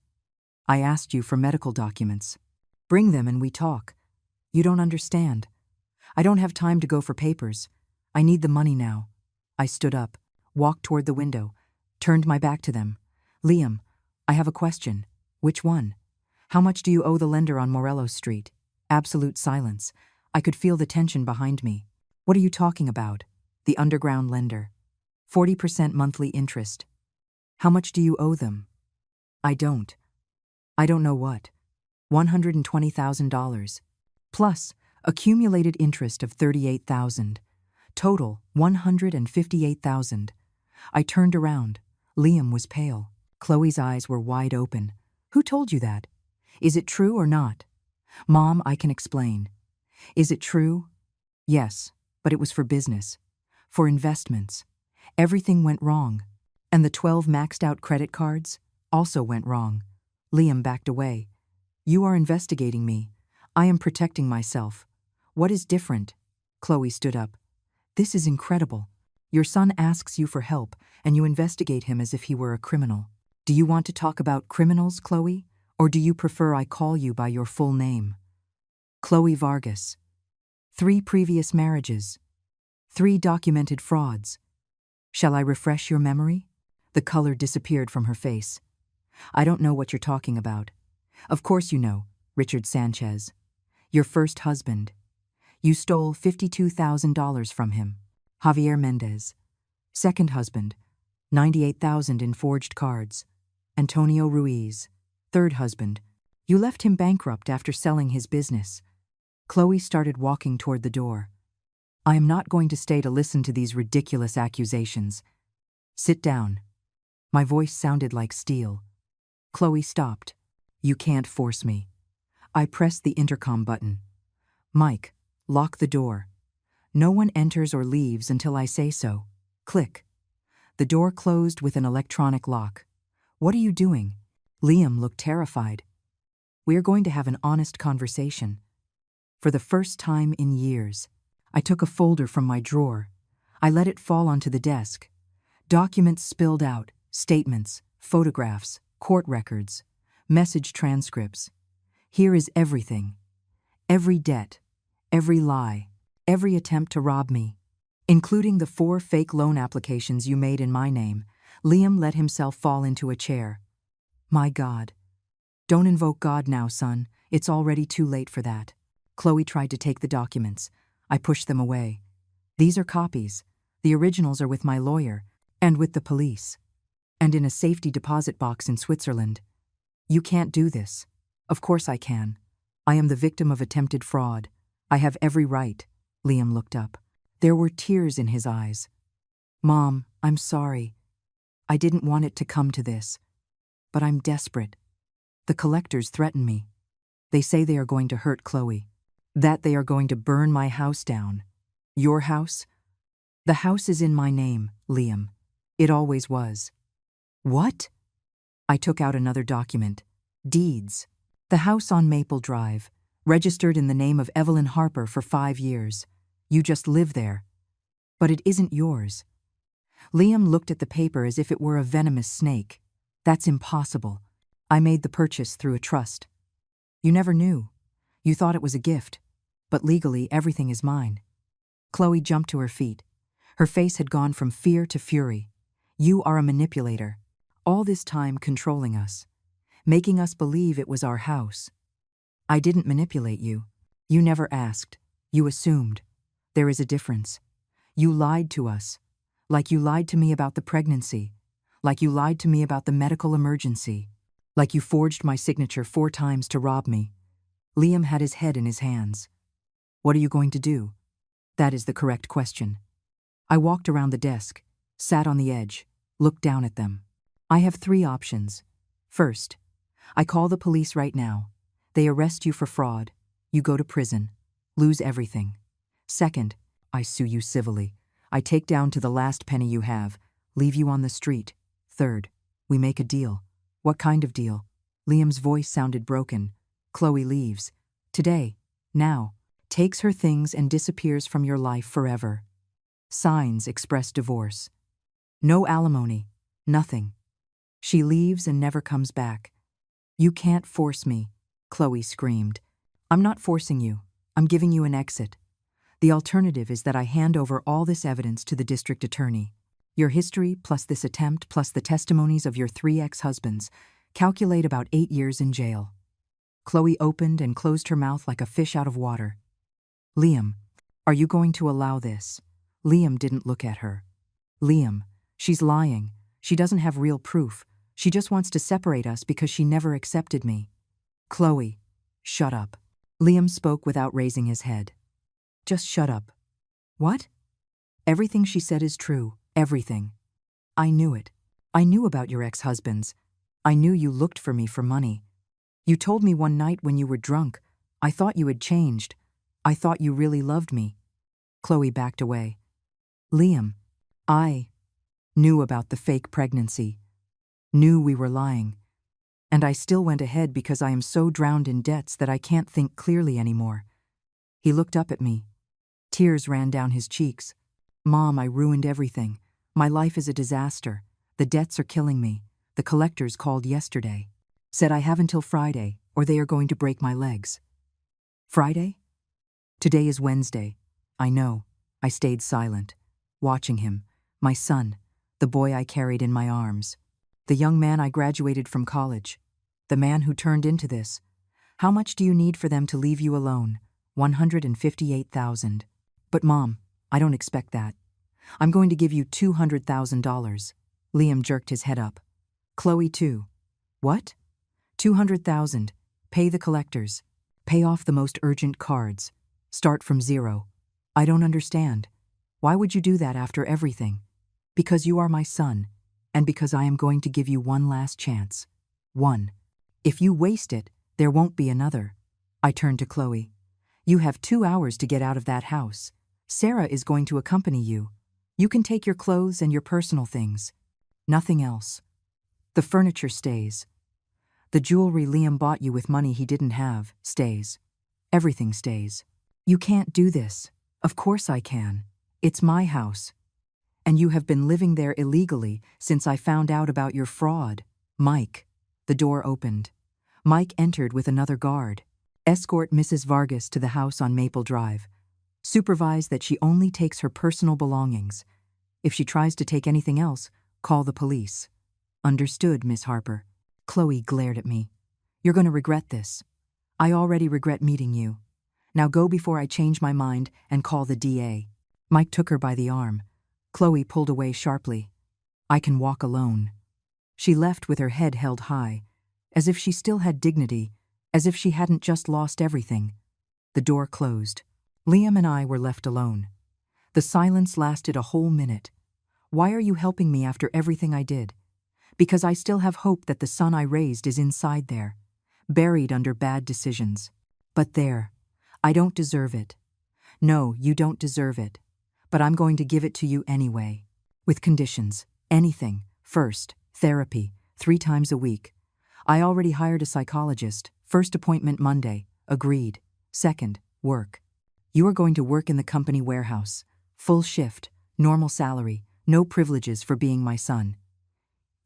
I asked you for medical documents. Bring them and we talk. You don't understand. I don't have time to go for papers. I need the money now. I stood up, walked toward the window, turned my back to them. Liam, I have a question. Which one? How much do you owe the lender on Morelos Street? Absolute silence. I could feel the tension behind me. What are you talking about? The underground lender. 40% monthly interest. How much do you owe them? I don't. I don't know what. $120,000. Plus, accumulated interest of $38,000. Total, $158,000. I turned around. Liam was pale. Chloe's eyes were wide open. Who told you that? Is it true or not? Mom, I can explain. Is it true? Yes, but it was for business. For investments. Everything went wrong. And the 12 maxed-out credit cards also went wrong. Liam backed away. You are investigating me. I am protecting myself. What is different? Chloe stood up. This is incredible. Your son asks you for help, and you investigate him as if he were a criminal. Do you want to talk about criminals, Chloe? Or do you prefer I call you by your full name? Chloe Vargas. 3 previous marriages. 3 documented frauds. Shall I refresh your memory? The color disappeared from her face. I don't know what you're talking about. Of course you know, Richard Sanchez. Your first husband. You stole $52,000 from him. Javier Mendez. Second husband. $98,000 in forged cards. Antonio Ruiz. Third husband. You left him bankrupt after selling his business. Chloe started walking toward the door. I am not going to stay to listen to these ridiculous accusations. Sit down. My voice sounded like steel. Chloe stopped. You can't force me. I pressed the intercom button. Mike, lock the door. No one enters or leaves until I say so. Click. The door closed with an electronic lock. What are you doing? Liam looked terrified. We are going to have an honest conversation. For the first time in years, I took a folder from my drawer. I let it fall onto the desk. Documents spilled out, statements, photographs, court records, message transcripts. Here is everything. Every debt, every lie, every attempt to rob me, including the 4 fake loan applications you made in my name. Liam let himself fall into a chair. My God. Don't invoke God now, son. It's already too late for that. Chloe tried to take the documents. I pushed them away. These are copies. The originals are with my lawyer, and with the police, and in a safety deposit box in Switzerland. You can't do this. Of course I can. I am the victim of attempted fraud. I have every right. Liam looked up. There were tears in his eyes. Mom, I'm sorry. I didn't want it to come to this. But I'm desperate. The collectors threaten me. They say they are going to hurt Chloe. That they are going to burn my house down. Your house? The house is in my name, Liam. It always was. What? I took out another document. Deeds. The house on Maple Drive, registered in the name of Evelyn Harper for 5 years. You just live there. But it isn't yours. Liam looked at the paper as if it were a venomous snake. That's impossible. I made the purchase through a trust. You never knew. You thought it was a gift. But legally, everything is mine. Chloe jumped to her feet. Her face had gone from fear to fury. You are a manipulator. All this time controlling us. Making us believe it was our house. I didn't manipulate you. You never asked. You assumed. There is a difference. You lied to us. Like you lied to me about the pregnancy. Like you lied to me about the medical emergency. Like you forged my signature 4 times to rob me. Liam had his head in his hands. What are you going to do? That is the correct question. I walked around the desk, sat on the edge, looked down at them. I have 3 options. First, I call the police right now. They arrest you for fraud. You go to prison. Lose everything. Second, I sue you civilly. I take down to the last penny you have, leave you on the street. Third, we make a deal. What kind of deal? Liam's voice sounded broken. Chloe leaves. Today. Now. Takes her things and disappears from your life forever. Signs express divorce. No alimony. Nothing. She leaves and never comes back. You can't force me, Chloe screamed. I'm not forcing you. I'm giving you an exit. The alternative is that I hand over all this evidence to the district attorney. Your history, plus this attempt, plus the testimonies of your 3 ex-husbands, calculate about 8 years in jail. Chloe opened and closed her mouth like a fish out of water. Liam, are you going to allow this? Liam didn't look at her. Liam, she's lying. She doesn't have real proof. She just wants to separate us because she never accepted me. Chloe, shut up. Liam spoke without raising his head. Just shut up. What? Everything she said is true. Everything. I knew it. I knew about your ex-husbands. I knew you looked for me for money. You told me one night when you were drunk. I thought you had changed. I thought you really loved me. Chloe backed away. Liam, I knew about the fake pregnancy. Knew we were lying. And I still went ahead because I am so drowned in debts that I can't think clearly anymore. He looked up at me. Tears ran down his cheeks. Mom, I ruined everything. My life is a disaster. The debts are killing me. The collectors called yesterday. Said I have until Friday, or they are going to break my legs. Friday? Today is Wednesday. I know. I stayed silent, watching him, my son, the boy I carried in my arms, the young man I graduated from college, the man who turned into this. How much do you need for them to leave you alone? 158,000. But Mom, I don't expect that. I'm going to give you $200,000. Liam jerked his head up. Chloe too. What? 200,000. Pay the collectors. Pay off the most urgent cards. Start from 0. I don't understand. Why would you do that after everything? Because you are my son, and because I am going to give you one last chance. 1. If you waste it, there won't be another. I turned to Chloe. You have 2 hours to get out of that house. Sarah is going to accompany you. You can take your clothes and your personal things. Nothing else. The furniture stays. The jewelry Liam bought you with money he didn't have stays. Everything stays. You can't do this. Of course I can. It's my house. And you have been living there illegally since I found out about your fraud. Mike. The door opened. Mike entered with another guard. Escort Mrs. Vargas to the house on Maple Drive. Supervise that she only takes her personal belongings. If she tries to take anything else, call the police. Understood, Miss Harper. Chloe glared at me. You're going to regret this. I already regret meeting you. Now go before I change my mind and call the DA. Mike took her by the arm. Chloe pulled away sharply. I can walk alone. She left with her head held high, as if she still had dignity, as if she hadn't just lost everything. The door closed. Liam and I were left alone. The silence lasted a whole minute. Why are you helping me after everything I did? Because I still have hope that the son I raised is inside there, buried under bad decisions. But there, I don't deserve it. No, you don't deserve it. But I'm going to give it to you anyway. With conditions. Anything. First, therapy, 3 times a week. I already hired a psychologist. First appointment Monday. Agreed. Second, work. You are going to work in the company warehouse. Full shift, normal salary, no privileges for being my son.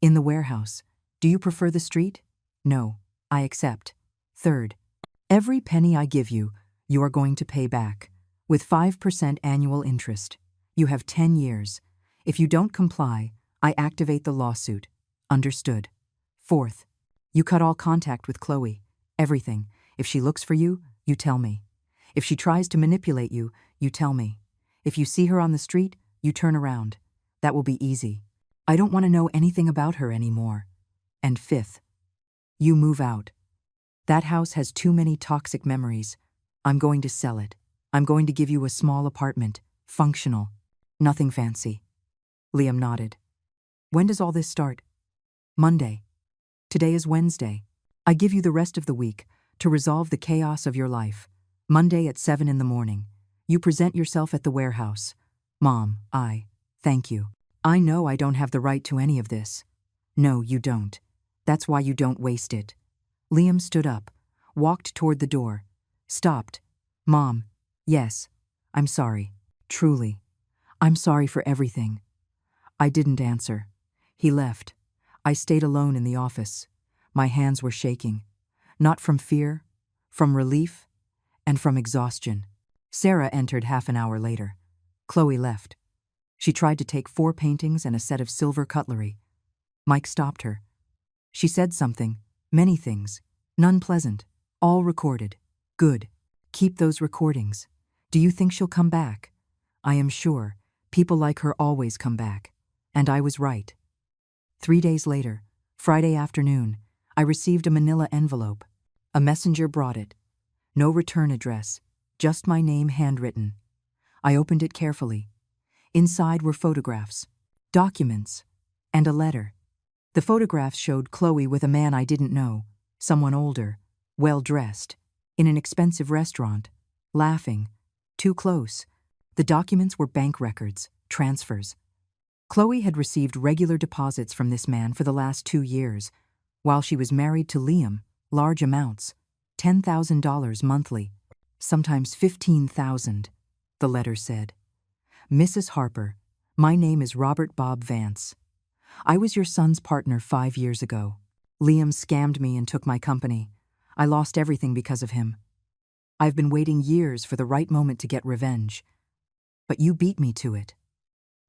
In the warehouse. Do you prefer the street? No, I accept. Third, every penny I give you, you are going to pay back, with 5% annual interest. You have 10 years. If you don't comply, I activate the lawsuit. Understood. Fourth, you cut all contact with Chloe. Everything. If she looks for you, you tell me. If she tries to manipulate you, you tell me. If you see her on the street, you turn around. That will be easy. I don't want to know anything about her anymore. And fifth, you move out. That house has too many toxic memories. I'm going to sell it. I'm going to give you a small apartment, functional, nothing fancy. Liam nodded. When does all this start? Monday. Today is Wednesday. I give you the rest of the week to resolve the chaos of your life. Monday at 7 in the morning. You present yourself at the warehouse. Mom, thank you. I know I don't have the right to any of this. No, you don't. That's why you don't waste it. Liam stood up, walked toward the door, stopped. Mom, yes, I'm sorry. Truly. I'm sorry for everything. I didn't answer. He left. I stayed alone in the office. My hands were shaking. Not from fear, from relief, and from exhaustion. Sarah entered half an hour later. Chloe left. She tried to take 4 paintings and a set of silver cutlery. Mike stopped her. She said something, many things, none pleasant, all recorded. Good. Keep those recordings. Do you think she'll come back? I am sure. People like her always come back. And I was right. 3 days later, Friday afternoon, I received a manila envelope. A messenger brought it. No return address, just my name handwritten. I opened it carefully. Inside were photographs, documents, and a letter. The photographs showed Chloe with a man I didn't know, someone older, well-dressed, in an expensive restaurant, laughing, too close. The documents were bank records, transfers. Chloe had received regular deposits from this man for the last 2 years, while she was married to Liam, large amounts, $10,000 monthly, sometimes $15,000, the letter said. Mrs. Harper, my name is Robert Bob Vance. I was your son's partner 5 years ago. Liam scammed me and took my company. I lost everything because of him. I've been waiting years for the right moment to get revenge. But you beat me to it.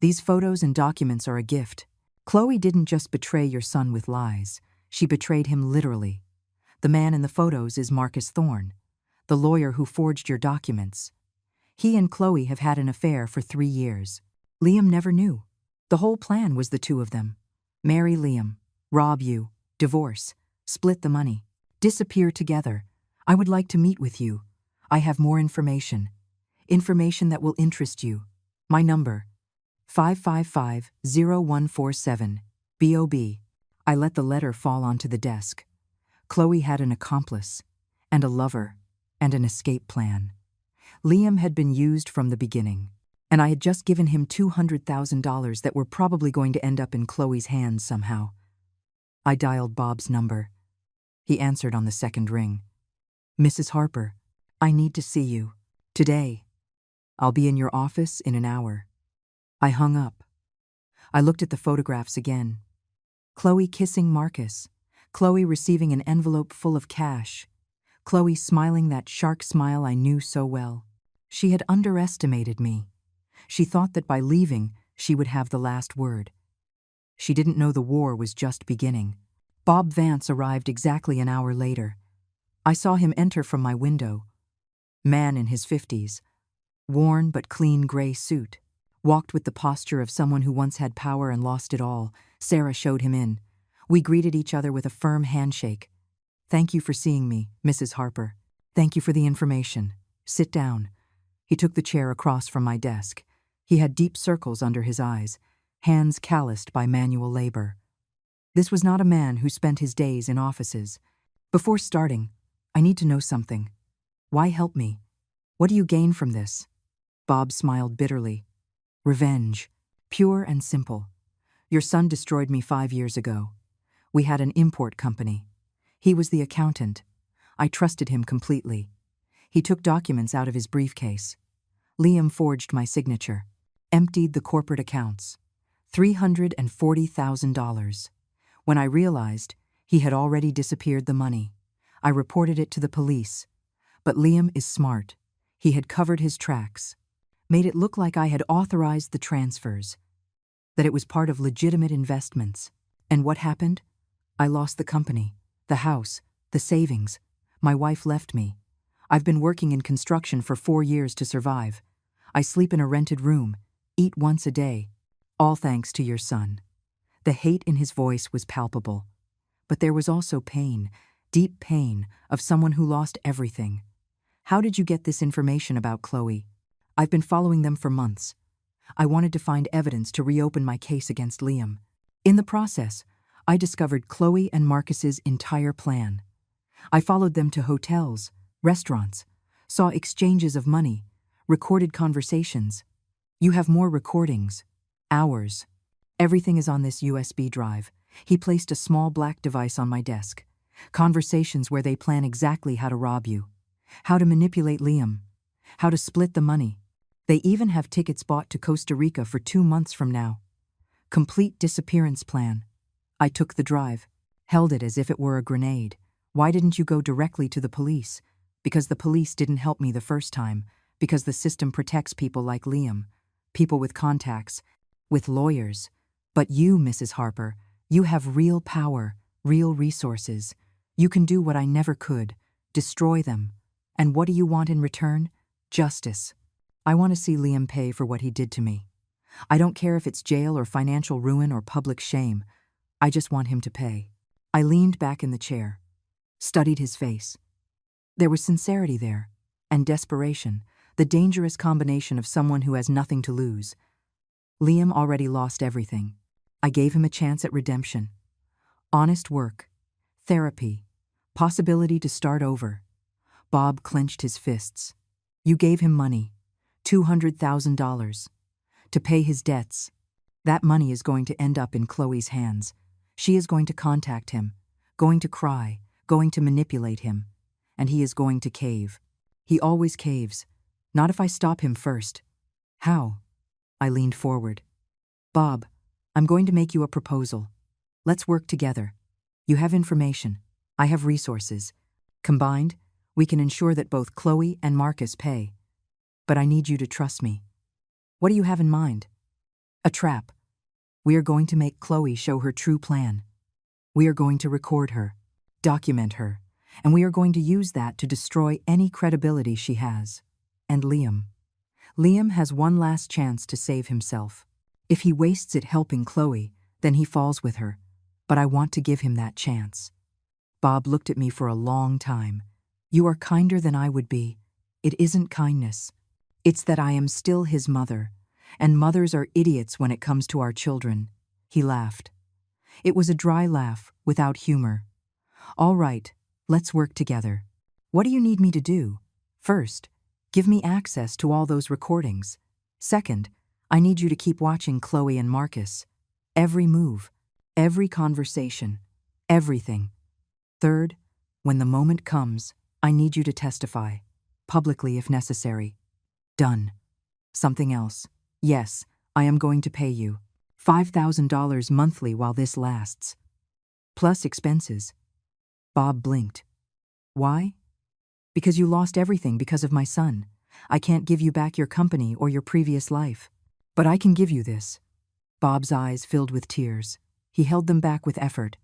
These photos and documents are a gift. Chloe didn't just betray your son with lies. She betrayed him literally. The man in the photos is Marcus Thorne, the lawyer who forged your documents. He and Chloe have had an affair for 3 years. Liam never knew. The whole plan was the 2 of them. Marry Liam, rob you, divorce, split the money, disappear together. I would like to meet with you. I have more information. Information that will interest you. My number, 555-0147, B.O.B. I let the letter fall onto the desk. Chloe had an accomplice, and a lover, and an escape plan. Liam had been used from the beginning, and I had just given him $200,000 that were probably going to end up in Chloe's hands somehow. I dialed Bob's number. He answered on the second ring. Mrs. Harper, I need to see you. Today. I'll be in your office in an hour. I hung up. I looked at the photographs again. Chloe kissing Marcus. Chloe receiving an envelope full of cash. Chloe smiling that shark smile I knew so well. She had underestimated me. She thought that by leaving, she would have the last word. She didn't know the war was just beginning. Bob Vance arrived exactly an hour later. I saw him enter from my window. Man in his 50s, worn but clean gray suit, walked with the posture of someone who once had power and lost it all. Sarah showed him in. We greeted each other with a firm handshake. Thank you for seeing me, Mrs. Harper. Thank you for the information. Sit down. He took the chair across from my desk. He had deep circles under his eyes, hands calloused by manual labor. This was not a man who spent his days in offices. Before starting, I need to know something. Why help me? What do you gain from this? Bob smiled bitterly. Revenge. Pure and simple. Your son destroyed me 5 years ago. We had an import company. He was the accountant. I trusted him completely. He took documents out of his briefcase. Liam forged my signature, emptied the corporate accounts. $340,000. When I realized, he had already disappeared the money. I reported it to the police. But Liam is smart. He had covered his tracks, made it look like I had authorized the transfers, that it was part of legitimate investments. And what happened? I lost the company, the house, the savings. My wife left me. I've been working in construction for 4 years to survive. I sleep in a rented room, eat once a day, all thanks to your son. The hate in his voice was palpable. But there was also pain, deep pain, of someone who lost everything. How did you get this information about Chloe? I've been following them for months. I wanted to find evidence to reopen my case against Liam. In the process, I discovered Chloe and Marcus's entire plan. I followed them to hotels, restaurants, saw exchanges of money, recorded conversations. You have more recordings. Hours. Everything is on this USB drive. He placed a small black device on my desk. Conversations where they plan exactly how to rob you, how to manipulate Liam, how to split the money. They even have tickets bought to Costa Rica for 2 months from now. Complete disappearance plan. I took the drive, held it as if it were a grenade. Why didn't you go directly to the police? Because the police didn't help me the first time, because the system protects people like Liam, people with contacts, with lawyers. But you, Mrs. Harper, you have real power, real resources. You can do what I never could, destroy them. And what do you want in return? Justice. I want to see Liam pay for what he did to me. I don't care if it's jail or financial ruin or public shame. I just want him to pay. I leaned back in the chair, studied his face. There was sincerity there, and desperation, the dangerous combination of someone who has nothing to lose. Liam already lost everything. I gave him a chance at redemption. Honest work, therapy, possibility to start over. Bob clenched his fists. You gave him money, $200,000, to pay his debts. That money is going to end up in Chloe's hands. She is going to contact him, going to cry, going to manipulate him, and he is going to cave. He always caves. Not if I stop him first. How? I leaned forward. Bob, I'm going to make you a proposal. Let's work together. You have information. I have resources. Combined, we can ensure that both Chloe and Marcus pay. But I need you to trust me. What do you have in mind? A trap. We are going to make Chloe show her true plan. We are going to record her, document her, and we are going to use that to destroy any credibility she has. And Liam. Liam has one last chance to save himself. If he wastes it helping Chloe, then he falls with her. But I want to give him that chance. Bob looked at me for a long time. You are kinder than I would be. It isn't kindness. It's that I am still his mother, and mothers are idiots when it comes to our children. He laughed. It was a dry laugh, without humor. All right, let's work together. What do you need me to do? First, give me access to all those recordings. Second, I need you to keep watching Chloe and Marcus. Every move, every conversation, everything. Third, when the moment comes, I need you to testify, publicly if necessary. Done. Something else. Yes, I am going to pay you $5,000 monthly while this lasts. Plus expenses. Bob blinked. Why? Because you lost everything because of my son. I can't give you back your company or your previous life. But I can give you this. Bob's eyes filled with tears. He held them back with effort.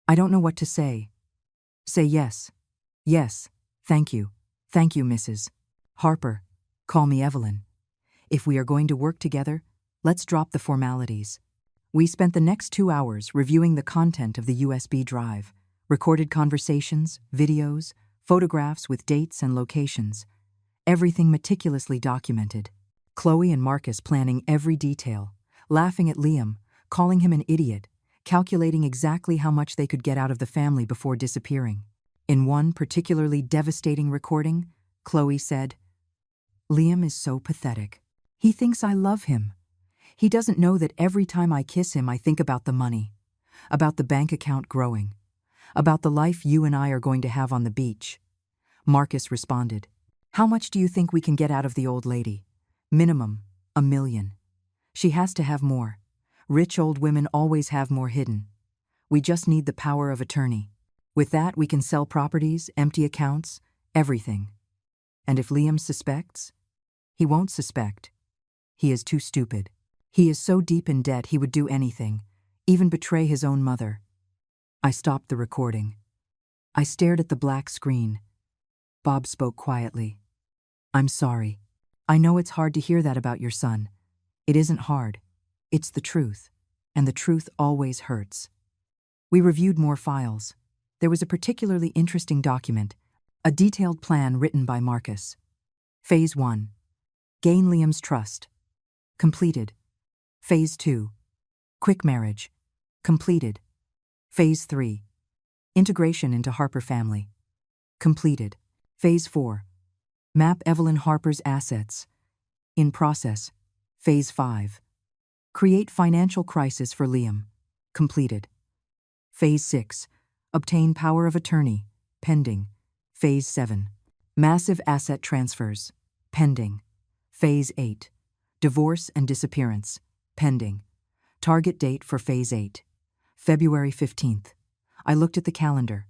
I don't know what to say. Say yes. Yes. Thank you. Thank you, Mrs. Harper. Call me Evelyn. If we are going to work together, let's drop the formalities. We spent the next 2 hours reviewing the content of the USB drive, recorded conversations, videos, photographs with dates and locations. everything meticulously documented. Chloe and Marcus planning every detail, laughing at Liam, calling him an idiot, calculating exactly how much they could get out of the family before disappearing. In one particularly devastating recording, Chloe said, "Liam is so pathetic. He thinks I love him. He doesn't know that every time I kiss him I think about the money, about the bank account growing, about the life you and I are going to have on the beach." Marcus responded, "How much do you think we can get out of the old lady? Minimum, $1 million. She has to have more. Rich old women always have more hidden. We just need the power of attorney. With that we can sell properties, empty accounts, everything. And if Liam suspects? He won't suspect. He is too stupid. He is so deep in debt he would do anything, even betray his own mother." I stopped the recording. I stared at the black screen. Bob spoke quietly. "I'm sorry. I know it's hard to hear that about your son. It isn't hard. It's the truth. And the truth always hurts." We reviewed more files. There was a particularly interesting document, a detailed plan written by Marcus. Phase 1. Gain Liam's trust. Completed. Phase 2. Quick marriage. Completed. Phase 3. Integration into Harper family. Completed. Phase 4. Map Evelyn Harper's assets. In process. Phase 5. Create financial crisis for Liam. Completed. Phase 6. Obtain power of attorney. Pending. Phase 7. Massive asset transfers. Pending. Phase 8. Divorce and disappearance. Pending. Target date for Phase 8. February 15th. I looked at the calendar.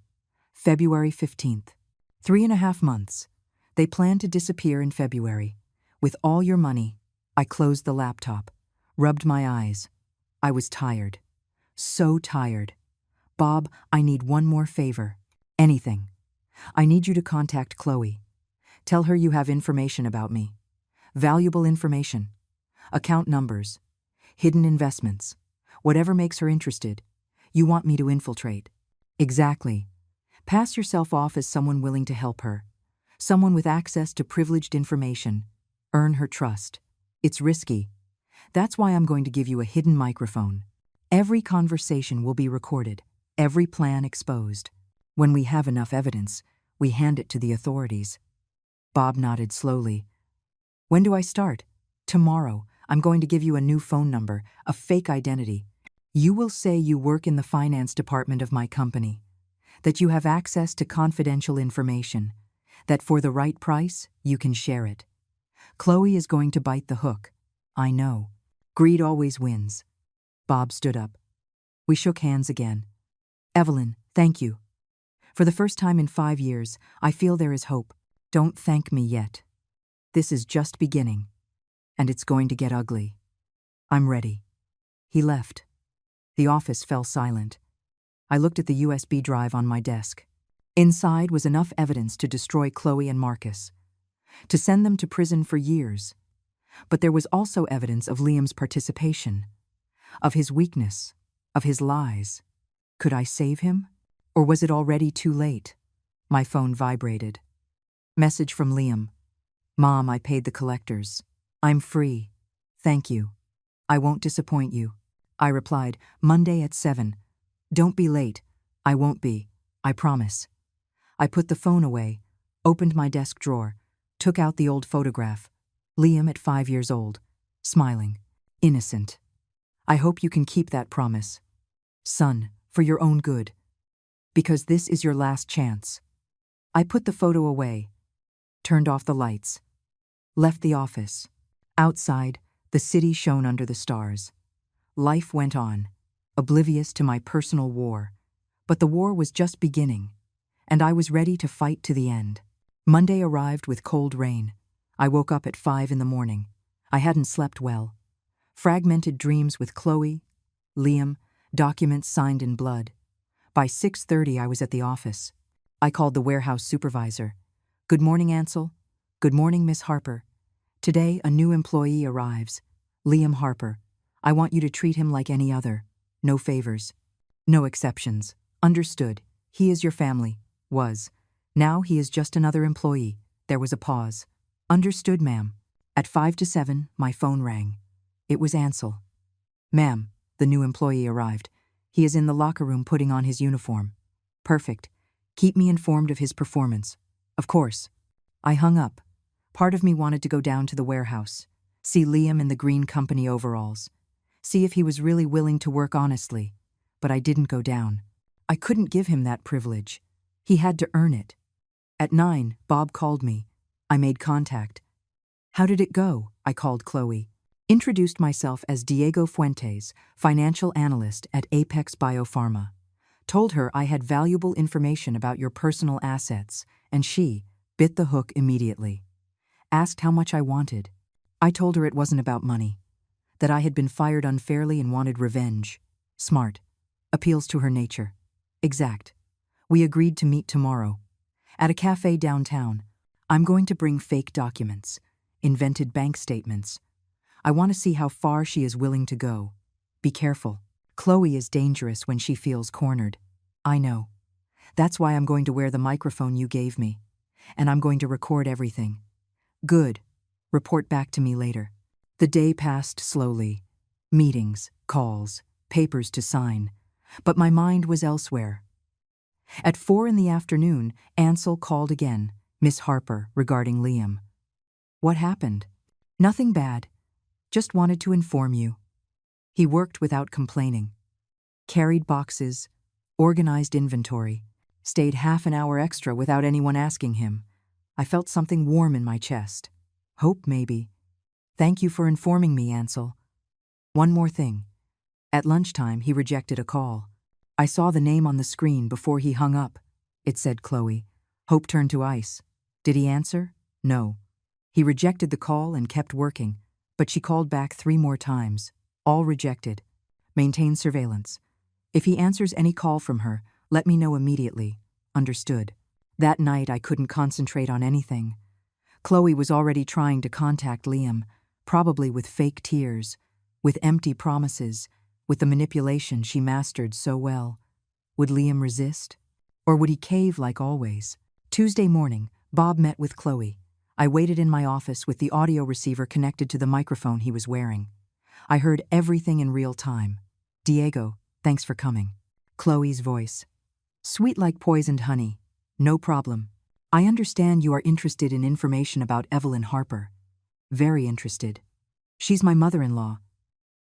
February 15th. 3.5 months. They plan to disappear in February. With all your money. I closed the laptop. Rubbed my eyes. I was tired. So tired. "Bob, I need one more favor. Anything. I need you to contact Chloe. Tell her you have information about me. Valuable information. Account numbers. Hidden investments. Whatever makes her interested. You want me to infiltrate." "Exactly. Pass yourself off as someone willing to help her. Someone with access to privileged information. Earn her trust. It's risky. That's why I'm going to give you a hidden microphone. Every conversation will be recorded. Every plan exposed. When we have enough evidence, we hand it to the authorities." Bob nodded slowly. "When do I start?" "Tomorrow. I'm going to give you a new phone number, a fake identity. You will say you work in the finance department of my company, that you have access to confidential information, that for the right price, you can share it. Chloe is going to bite the hook. I know. Greed always wins." Bob stood up. We shook hands again. "Evelyn, thank you. For the first time in 5 years, I feel there is hope. Don't thank me yet. This is just beginning, and it's going to get ugly. I'm ready." He left. The office fell silent. I looked at the USB drive on my desk. Inside was enough evidence to destroy Chloe and Marcus, to send them to prison for years. But there was also evidence of Liam's participation, of his weakness, of his lies. Could I save him? Or was it already too late? My phone vibrated. Message from Liam. "Mom, I paid the collectors. I'm free. Thank you. I won't disappoint you." I replied, "Monday at 7. Don't be late. I won't be. I promise." I put the phone away, opened my desk drawer, took out the old photograph. Liam at 5 years old, smiling, innocent. "I hope you can keep that promise. Son, for your own good. Because this is your last chance." I put the photo away, turned off the lights, left the office. Outside, the city shone under the stars. Life went on, oblivious to my personal war. But the war was just beginning, and I was ready to fight to the end. Monday arrived with cold rain. I woke up at 5 in the morning. I hadn't slept well. Fragmented dreams with Chloe, Liam, documents signed in blood. By 6:30 I was at the office. I called the warehouse supervisor. "Good morning, Ansel." "Good morning, Miss Harper. Today a new employee arrives. Liam Harper. I want you to treat him like any other. No favors. No exceptions. Understood. He is your family. Was. Now he is just another employee." There was a pause. Understood, ma'am. At 5 to 7, my phone rang. It was Ansel. Ma'am, the new employee arrived. He is in the locker room putting on his uniform. Perfect. Keep me informed of his performance. Of course. I hung up. Part of me wanted to go down to the warehouse, see Liam in the green company overalls, see if he was really willing to work honestly, but I didn't go down. I couldn't give him that privilege. He had to earn it. At 9, Bob called me. I made contact. How did it go? I called Chloe. Introduced myself as Diego Fuentes, financial analyst at Apex Biopharma. Told her I had valuable information about your personal assets, and she bit the hook immediately. Asked how much I wanted. I told her it wasn't about money, that I had been fired unfairly and wanted revenge. Smart. Appeals to her nature. Exact. We agreed to meet tomorrow. At a cafe downtown. I'm going to bring fake documents, invented bank statements. I want to see how far she is willing to go. Be careful. Chloe is dangerous when she feels cornered. I know. That's why I'm going to wear the microphone you gave me. And I'm going to record everything. Good. Report back to me later. The day passed slowly. Meetings, calls, papers to sign. But my mind was elsewhere. At 4 in the afternoon, Ansel called again, Miss Harper, regarding Liam. What happened? Nothing bad. Just wanted to inform you. He worked without complaining. Carried boxes, organized inventory, stayed half an hour extra without anyone asking him. I felt something warm in my chest. Hope, maybe. Thank you for informing me, Ansel. One more thing. At lunchtime, he rejected a call. I saw the name on the screen before he hung up. It said Chloe. Hope turned to ice. Did he answer? No. He rejected the call and kept working, but she called back 3 more times. All rejected. Maintain surveillance. If he answers any call from her, let me know immediately. Understood. That night I couldn't concentrate on anything. Chloe was already trying to contact Liam, probably with fake tears, with empty promises, with the manipulation she mastered so well. Would Liam resist? Or would he cave like always? Tuesday morning, Bob met with Chloe. I waited in my office with the audio receiver connected to the microphone he was wearing. I heard everything in real time. Diego, thanks for coming. Chloe's voice. Sweet like poisoned honey. No problem. I understand you are interested in information about Evelyn Harper. Very interested. She's my mother-in-law.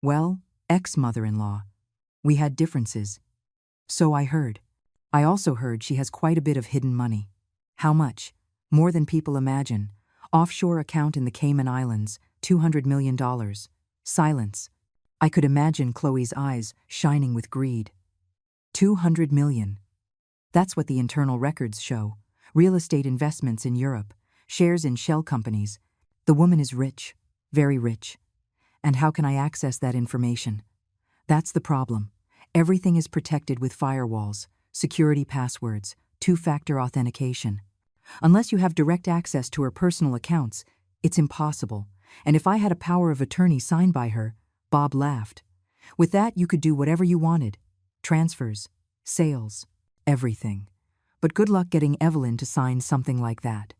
Well, ex-mother-in-law. We had differences. So I heard. I also heard she has quite a bit of hidden money. How much? More than people imagine. Offshore account in the Cayman Islands, $200 million. Silence. I could imagine Chloe's eyes shining with greed. 200 million. That's what the internal records show. Real estate investments in Europe, shares in shell companies. The woman is rich, very rich. And how can I access that information? That's the problem. Everything is protected with firewalls, security passwords, 2-factor authentication. Unless you have direct access to her personal accounts, it's impossible. And if I had a power of attorney signed by her, Bob laughed. With that, you could do whatever you wanted. Transfers, sales, everything. But good luck getting Evelyn to sign something like that.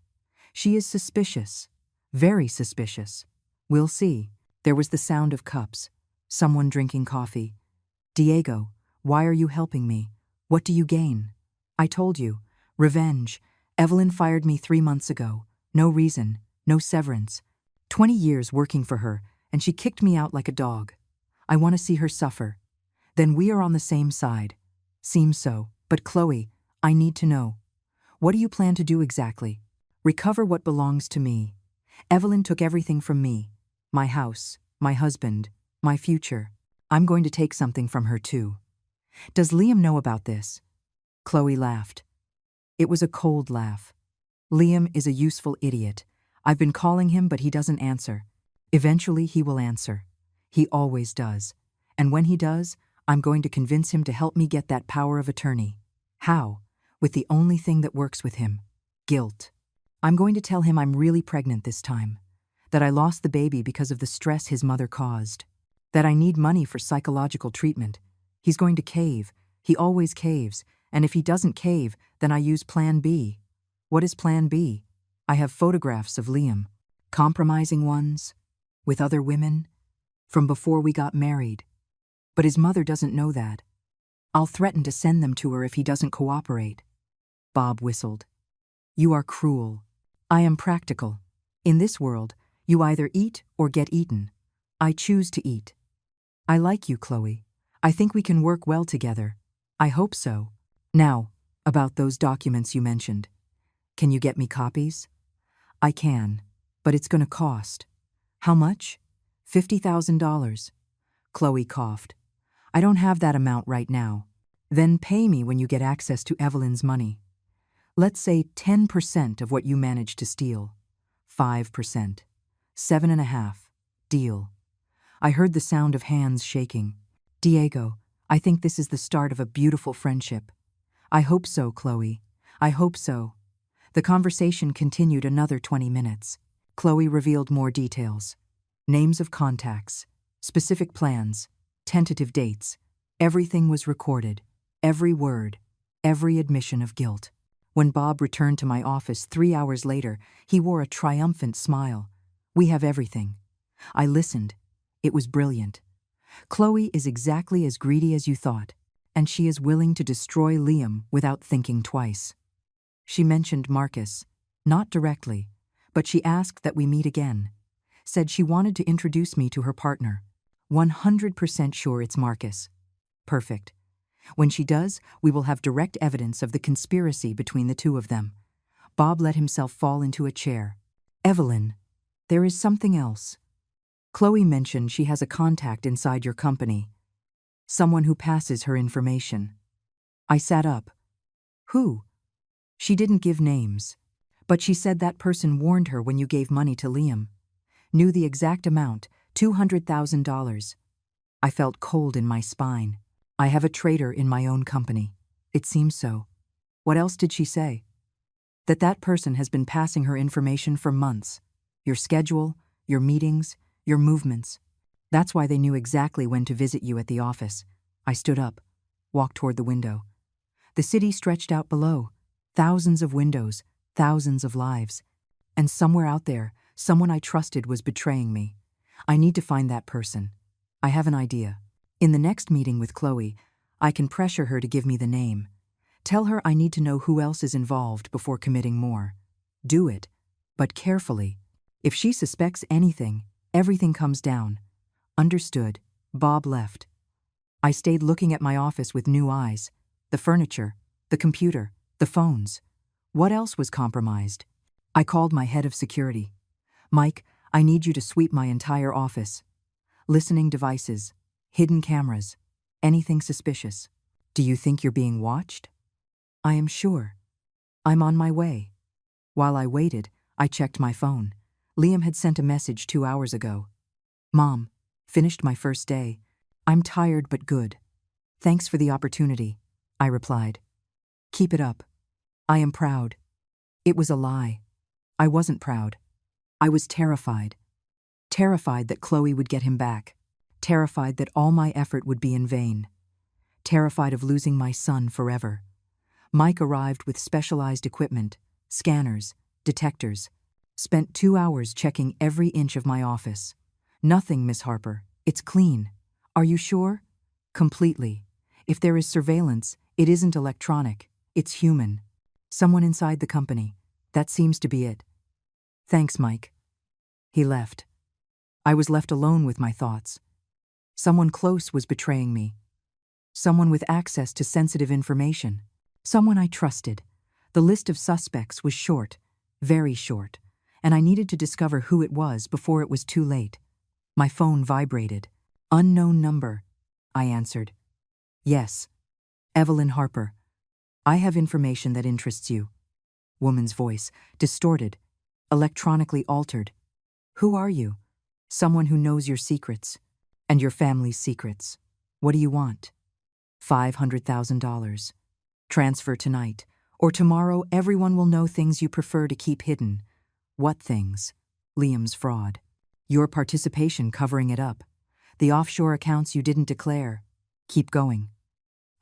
She is suspicious. Very suspicious. We'll see. There was the sound of cups. Someone drinking coffee. Diego, why are you helping me? What do you gain? I told you. Revenge. Evelyn fired me 3 months ago. No reason. No severance. 20 years working for her, and she kicked me out like a dog. I want to see her suffer. Then we are on the same side. Seems so. But Chloe, I need to know. What do you plan to do exactly? Recover what belongs to me. Evelyn took everything from me. My house, my husband, my future. I'm going to take something from her too. Does Liam know about this? Chloe laughed. It was a cold laugh. Liam is a useful idiot. I've been calling him, but he doesn't answer. Eventually he will answer. He always does. And when he does, I'm going to convince him to help me get that power of attorney. How? With the only thing that works with him. Guilt. I'm going to tell him I'm really pregnant this time. That I lost the baby because of the stress his mother caused. That I need money for psychological treatment. He's going to cave. He always caves. And if he doesn't cave, then I use Plan B. What is Plan B? I have photographs of Liam. Compromising ones? With other women? From before we got married. But his mother doesn't know that. I'll threaten to send them to her if he doesn't cooperate. Bob whistled. You are cruel. I am practical. In this world, you either eat or get eaten. I choose to eat. I like you, Chloe. I think we can work well together. I hope so. Now, about those documents you mentioned. Can you get me copies? I can, but it's going to cost. How much? $50,000. Chloe coughed. I don't have that amount right now. Then pay me when you get access to Evelyn's money. Let's say 10% of what you managed to steal. 5%. 7.5. Deal. I heard the sound of hands shaking. Diego, I think this is the start of a beautiful friendship. I hope so, Chloe. I hope so. The conversation continued another 20 minutes. Chloe revealed more details. Names of contacts, specific plans, tentative dates. Everything was recorded. Every word, every admission of guilt. When Bob returned to my office 3 hours later, he wore a triumphant smile. We have everything. I listened. It was brilliant. Chloe is exactly as greedy as you thought, and she is willing to destroy Liam without thinking twice. She mentioned Marcus, not directly, but she asked that we meet again. Said she wanted to introduce me to her partner. 100% sure it's Marcus. Perfect. When she does, we will have direct evidence of the conspiracy between the two of them. Bob let himself fall into a chair. Evelyn, there is something else. Chloe mentioned she has a contact inside your company. Someone who passes her information. I sat up. Who? She didn't give names, but she said that person warned her when you gave money to Liam. Knew the exact amount, $200,000. I felt cold in my spine. I have a traitor in my own company. It seems so. What else did she say? That person has been passing her information for months. Your schedule, your meetings, your movements. That's why they knew exactly when to visit you at the office. I stood up, walked toward the window. The city stretched out below. Thousands of windows, thousands of lives. And somewhere out there, someone I trusted was betraying me. I need to find that person. I have an idea. In the next meeting with Chloe, I can pressure her to give me the name. Tell her I need to know who else is involved before committing more. Do it, but carefully. If she suspects anything, everything comes down. Understood. Bob left. I stayed looking at my office with new eyes. The furniture, the computer, the phones. What else was compromised? I called my head of security. Mike, I need you to sweep my entire office. Listening devices, hidden cameras, anything suspicious. Do you think you're being watched? I am sure. I'm on my way. While I waited, I checked my phone. Liam had sent a message 2 hours ago. Mom, finished my first day. I'm tired but good. Thanks for the opportunity, I replied. Keep it up. I am proud. It was a lie. I wasn't proud. I was terrified. Terrified that Chloe would get him back. Terrified that all my effort would be in vain. Terrified of losing my son forever. Mike arrived with specialized equipment, scanners, detectors. Spent 2 hours checking every inch of my office. Nothing, Miss Harper. It's clean. Are you sure? Completely. If there is surveillance, it isn't electronic. It's human. Someone inside the company. That seems to be it. Thanks, Mike. He left. I was left alone with my thoughts. Someone close was betraying me. Someone with access to sensitive information. Someone I trusted. The list of suspects was short, very short, and I needed to discover who it was before it was too late. My phone vibrated. Unknown number. I answered. Yes. Evelyn Harper. I have information that interests you. Woman's voice, distorted, electronically altered. Who are you? Someone who knows your secrets. And your family's secrets. What do you want? $500,000. Transfer tonight, or tomorrow everyone will know things you prefer to keep hidden. What things? Liam's fraud. Your participation covering it up. The offshore accounts you didn't declare. Keep going.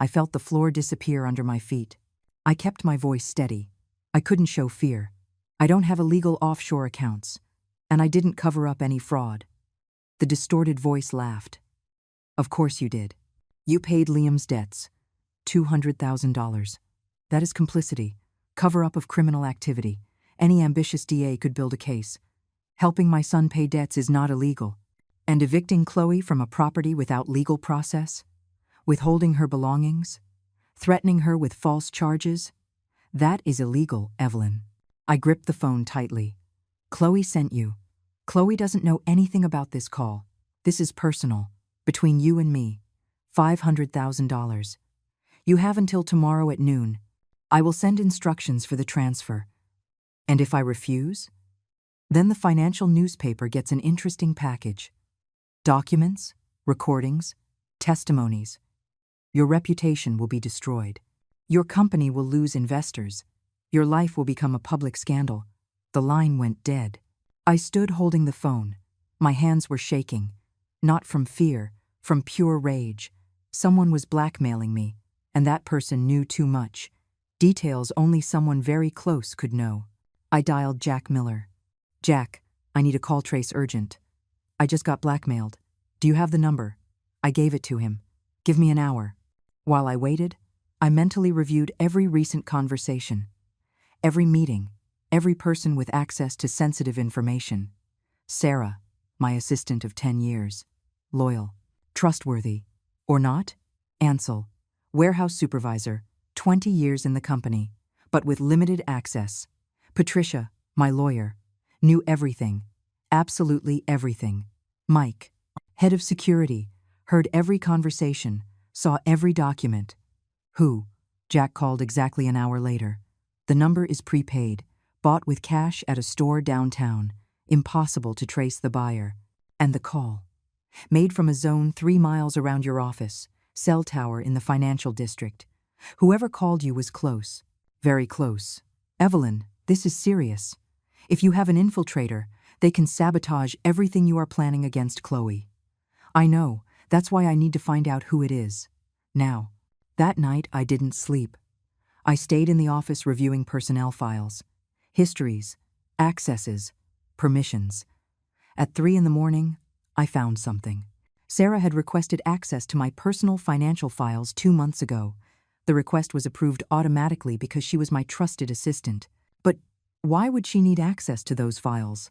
I felt the floor disappear under my feet. I kept my voice steady. I couldn't show fear. I don't have illegal offshore accounts. And I didn't cover up any fraud. The distorted voice laughed. Of course you did. You paid Liam's debts. $200,000. That is complicity, cover-up of criminal activity. Any ambitious DA could build a case. Helping my son pay debts is not illegal. And evicting Chloe from a property without legal process? Withholding her belongings? Threatening her with false charges? That is illegal, Evelyn. I gripped the phone tightly. Chloe sent you. Chloe doesn't know anything about this call. This is personal, between you and me. $500,000. You have until tomorrow at noon. I will send instructions for the transfer. And if I refuse? Then the financial newspaper gets an interesting package. Documents, recordings, testimonies. Your reputation will be destroyed. Your company will lose investors. Your life will become a public scandal. The line went dead. I stood holding the phone. My hands were shaking. Not from fear, from pure rage. Someone was blackmailing me, and that person knew too much. Details only someone very close could know. I dialed Jack Miller. Jack, I need a call trace urgent. I just got blackmailed. Do you have the number? I gave it to him. Give me an hour. While I waited, I mentally reviewed every recent conversation. Every meeting, every person with access to sensitive information. Sarah, my assistant of 10 years. Loyal. Trustworthy. Or not? Ansel, warehouse supervisor, 20 years in the company, but with limited access. Patricia, my lawyer, knew everything. Absolutely everything. Mike, head of security, heard every conversation, saw every document. Who? Jack called exactly an hour later. The number is prepaid, bought with cash at a store downtown. Impossible to trace the buyer. And the call. Made from a zone 3 miles around your office, cell tower in the financial district. Whoever called you was close. Very close. Evelyn, this is serious. If you have an infiltrator, they can sabotage everything you are planning against Chloe. I know, that's why I need to find out who it is. Now, that night I didn't sleep. I stayed in the office reviewing personnel files, histories, accesses, permissions. At 3 a.m, I found something. Sarah had requested access to my personal financial files 2 months ago. The request was approved automatically because she was my trusted assistant. But why would she need access to those files?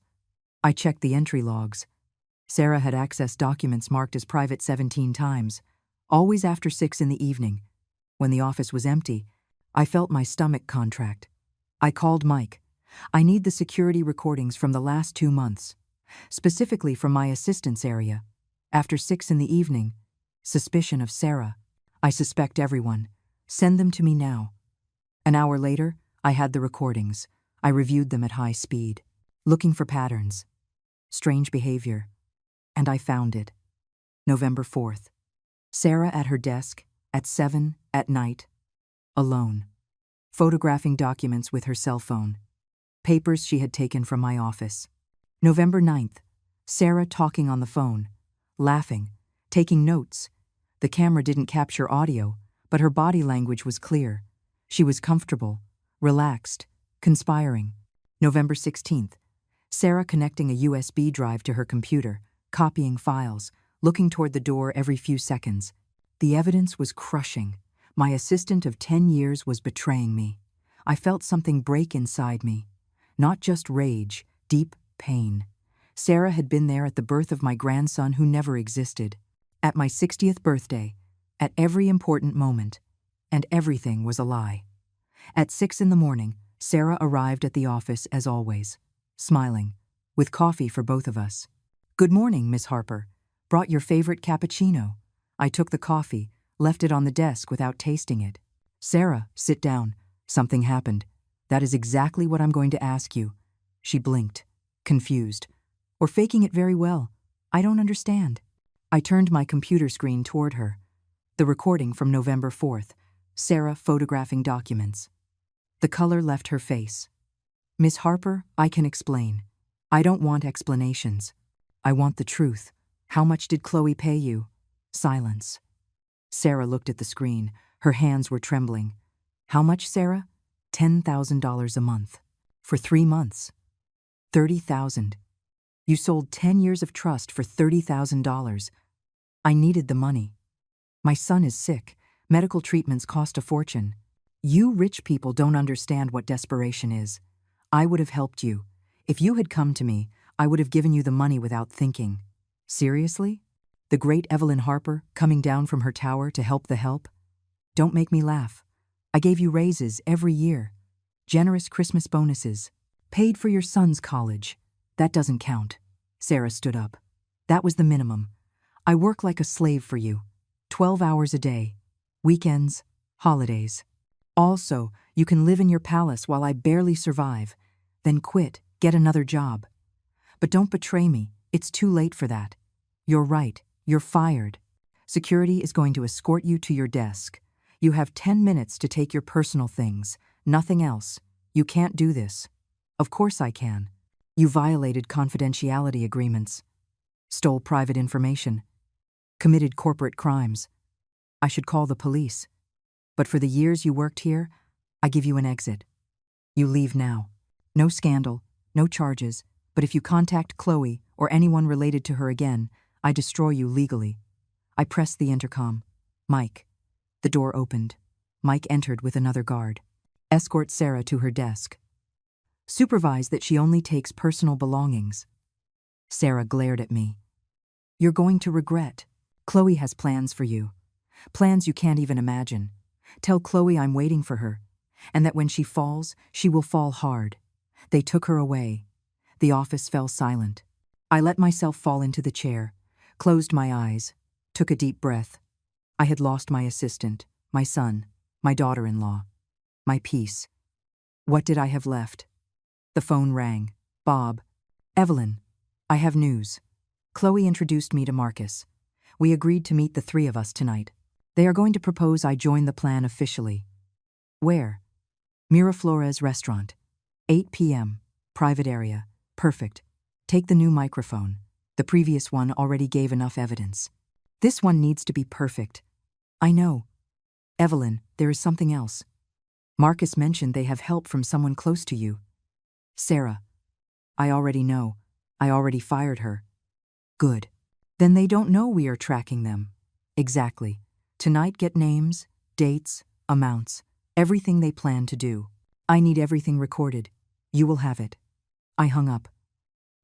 I checked the entry logs. Sarah had accessed documents marked as private 17 times, always after 6 p.m. When the office was empty, I felt my stomach contract. I called Mike. I need the security recordings from the last 2 months, specifically from my assistant's area. After 6 p.m, suspicion of Sarah. I suspect everyone. Send them to me now. An hour later, I had the recordings. I reviewed them at high speed, looking for patterns, strange behavior. And I found it. November 4th. Sarah at her desk, at 7 p.m, alone, photographing documents with her cell phone, papers she had taken from my office. November 9th. Sarah talking on the phone, laughing, taking notes. The camera didn't capture audio, but her body language was clear. She was comfortable, relaxed, conspiring. November 16th. Sarah connecting a USB drive to her computer, copying files, looking toward the door every few seconds. The evidence was crushing. My assistant of 10 years was betraying me. I felt something break inside me. Not just rage, deep pain. Sarah had been there at the birth of my grandson who never existed, at my 60th birthday, at every important moment, and everything was a lie. At 6 a.m, Sarah arrived at the office as always, smiling, with coffee for both of us. Good morning, Miss Harper. Brought your favorite cappuccino. I took the coffee, left it on the desk without tasting it. Sarah, sit down. Something happened. That is exactly what I'm going to ask you. She blinked, confused. Or faking it very well. I don't understand. I turned my computer screen toward her. The recording from November 4th. Sarah photographing documents. The color left her face. Miss Harper, I can explain. I don't want explanations. I want the truth. How much did Chloe pay you? Silence. Sarah looked at the screen. Her hands were trembling. How much, Sarah? $10,000 a month. For 3 months. $30,000. You sold 10 years of trust for $30,000. I needed the money. My son is sick. Medical treatments cost a fortune. You rich people don't understand what desperation is. I would have helped you. If you had come to me, I would have given you the money without thinking. Seriously? The great Evelyn Harper coming down from her tower to help the help? Don't make me laugh. I gave you raises every year. Generous Christmas bonuses. Paid for your son's college. That doesn't count. Sarah stood up. That was the minimum. I work like a slave for you. 12 hours a day. Weekends, holidays. Also, you can live in your palace while I barely survive. Then quit, get another job. But don't betray me. It's too late for that. You're right. You're fired. Security is going to escort you to your desk. You have 10 minutes to take your personal things. Nothing else. You can't do this. Of course I can. You violated confidentiality agreements. Stole private information. Committed corporate crimes. I should call the police. But for the years you worked here, I give you an exit. You leave now. No scandal, no charges, but if you contact Chloe or anyone related to her again, I destroy you legally. I pressed the intercom. Mike. The door opened. Mike entered with another guard. Escort Sarah to her desk. Supervise that she only takes personal belongings. Sarah glared at me. You're going to regret. Chloe has plans for you. Plans you can't even imagine. Tell Chloe I'm waiting for her, and that when she falls, she will fall hard. They took her away. The office fell silent. I let myself fall into the chair, closed my eyes, took a deep breath. I had lost my assistant, my son, my daughter-in-law, my peace. What did I have left? The phone rang. Bob. Evelyn. I have news. Chloe introduced me to Marcus. We agreed to meet the three of us tonight. They are going to propose I join the plan officially. Where? Miraflores Restaurant. 8 p.m. Private area. Perfect. Take the new microphone. The previous one already gave enough evidence. This one needs to be perfect. I know. Evelyn, there is something else. Marcus mentioned they have help from someone close to you. Sarah. I already know. I already fired her. Good. Then they don't know we are tracking them. Exactly. Tonight get names, dates, amounts, everything they plan to do. I need everything recorded. You will have it. I hung up.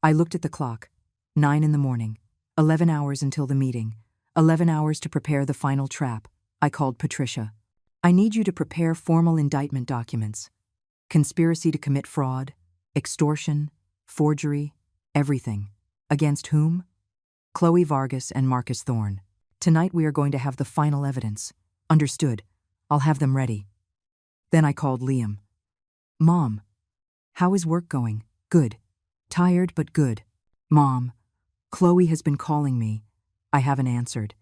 I looked at the clock. 9 in the morning. 11 hours until the meeting. 11 hours to prepare the final trap. I called Patricia. I need you to prepare formal indictment documents. Conspiracy to commit fraud, extortion, forgery, everything. Against whom? Chloe Vargas and Marcus Thorne. Tonight we are going to have the final evidence. Understood. I'll have them ready. Then I called Liam. Mom. How is work going? Good. Tired but good. Mom. Chloe has been calling me. I haven't answered.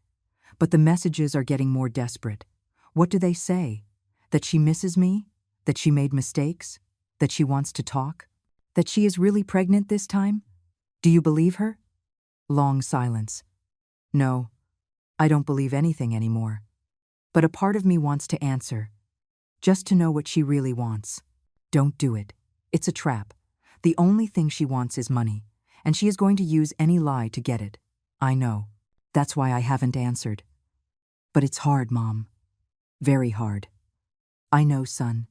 But the messages are getting more desperate. What do they say? That she misses me? That she made mistakes? That she wants to talk? That she is really pregnant this time? Do you believe her? Long silence. No, I don't believe anything anymore. But a part of me wants to answer. Just to know what she really wants. Don't do it. It's a trap. The only thing she wants is money, and she is going to use any lie to get it. I know. That's why I haven't answered. But it's hard, Mom. Very hard. I know, son.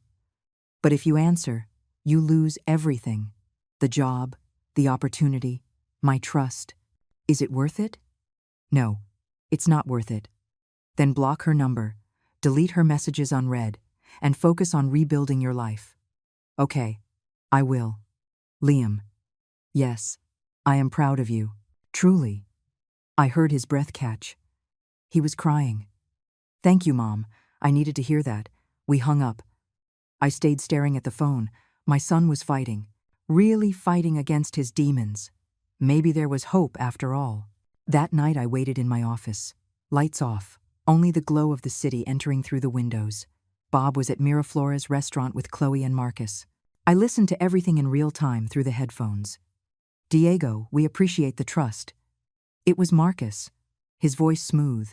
But if you answer, you lose everything. The job, the opportunity, my trust. Is it worth it? No, it's not worth it. Then block her number, delete her messages unread, and focus on rebuilding your life. Okay, I will. Liam. Yes, I am proud of you. Truly. I heard his breath catch. He was crying. Thank you, Mom. I needed to hear that. We hung up. I stayed staring at the phone. My son was fighting. Really fighting against his demons. Maybe there was hope after all. That night I waited in my office. Lights off. Only the glow of the city entering through the windows. Bob was at Miraflores Restaurant with Chloe and Marcus. I listened to everything in real time through the headphones. Diego, we appreciate the trust. It was Marcus. His voice smooth.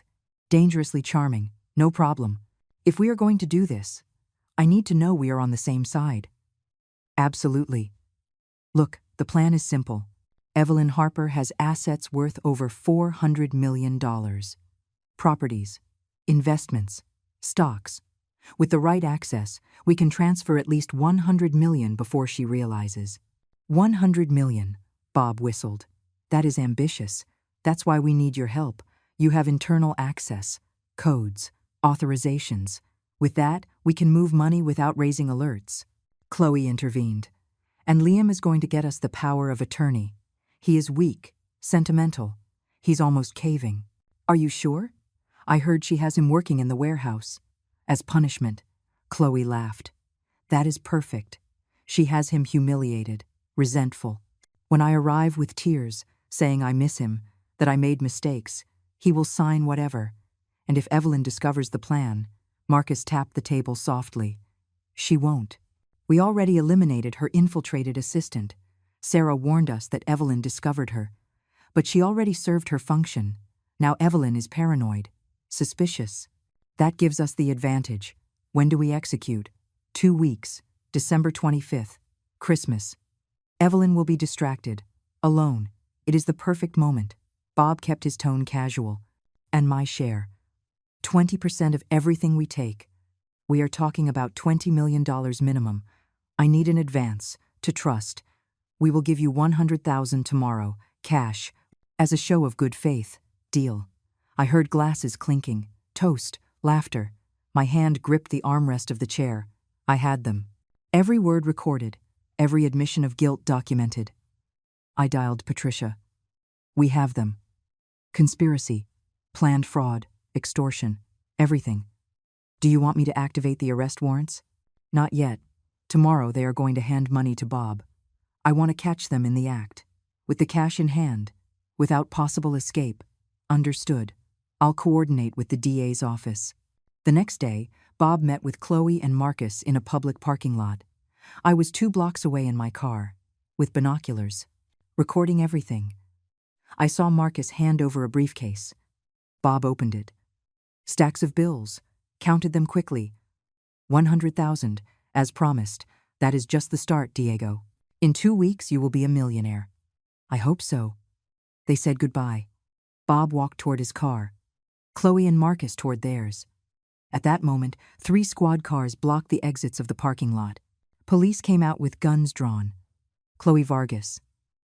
Dangerously charming. No problem. If we are going to do this, I need to know we are on the same side. Absolutely. Look, the plan is simple. Evelyn Harper has assets worth over $400 million. Properties, investments, stocks. With the right access, we can transfer at least $100 million before she realizes. $100 million, Bob whistled. That is ambitious. That's why we need your help. You have internal access, codes, authorizations. With that, we can move money without raising alerts. Chloe intervened. And Liam is going to get us the power of attorney. He is weak, sentimental. He's almost caving. Are you sure? I heard she has him working in the warehouse. As punishment. Chloe laughed. That is perfect. She has him humiliated, resentful. When I arrive with tears, saying I miss him, that I made mistakes, he will sign whatever. And if Evelyn discovers the plan, Marcus tapped the table softly. She won't. We already eliminated her infiltrated assistant. Sarah warned us that Evelyn discovered her. But she already served her function. Now Evelyn is paranoid, suspicious. That gives us the advantage. When do we execute? 2 weeks, December 25th, Christmas. Evelyn will be distracted, alone. It is the perfect moment. Bob kept his tone casual. And my share. 20% of everything we take. We are talking about $20 million minimum. I need an advance, to trust. We will give you $100,000 tomorrow, cash, as a show of good faith. Deal. I heard glasses clinking, toast, laughter. My hand gripped the armrest of the chair. I had them. Every word recorded, every admission of guilt documented. I dialed Patricia. We have them. Conspiracy, planned fraud, extortion, everything. Do you want me to activate the arrest warrants? Not yet. Tomorrow they are going to hand money to Bob. I want to catch them in the act. With the cash in hand, without possible escape. Understood. I'll coordinate with the DA's office. The next day, Bob met with Chloe and Marcus in a public parking lot. I was 2 blocks away in my car, with binoculars, recording everything. I saw Marcus hand over a briefcase. Bob opened it. Stacks of bills, counted them quickly. 100,000, as promised. That is just the start, Diego. In 2 weeks you will be a millionaire. I hope so. They said goodbye. Bob walked toward his car. Chloe and Marcus toward theirs. At that moment, 3 squad cars blocked the exits of the parking lot. Police came out with guns drawn. Chloe Vargas.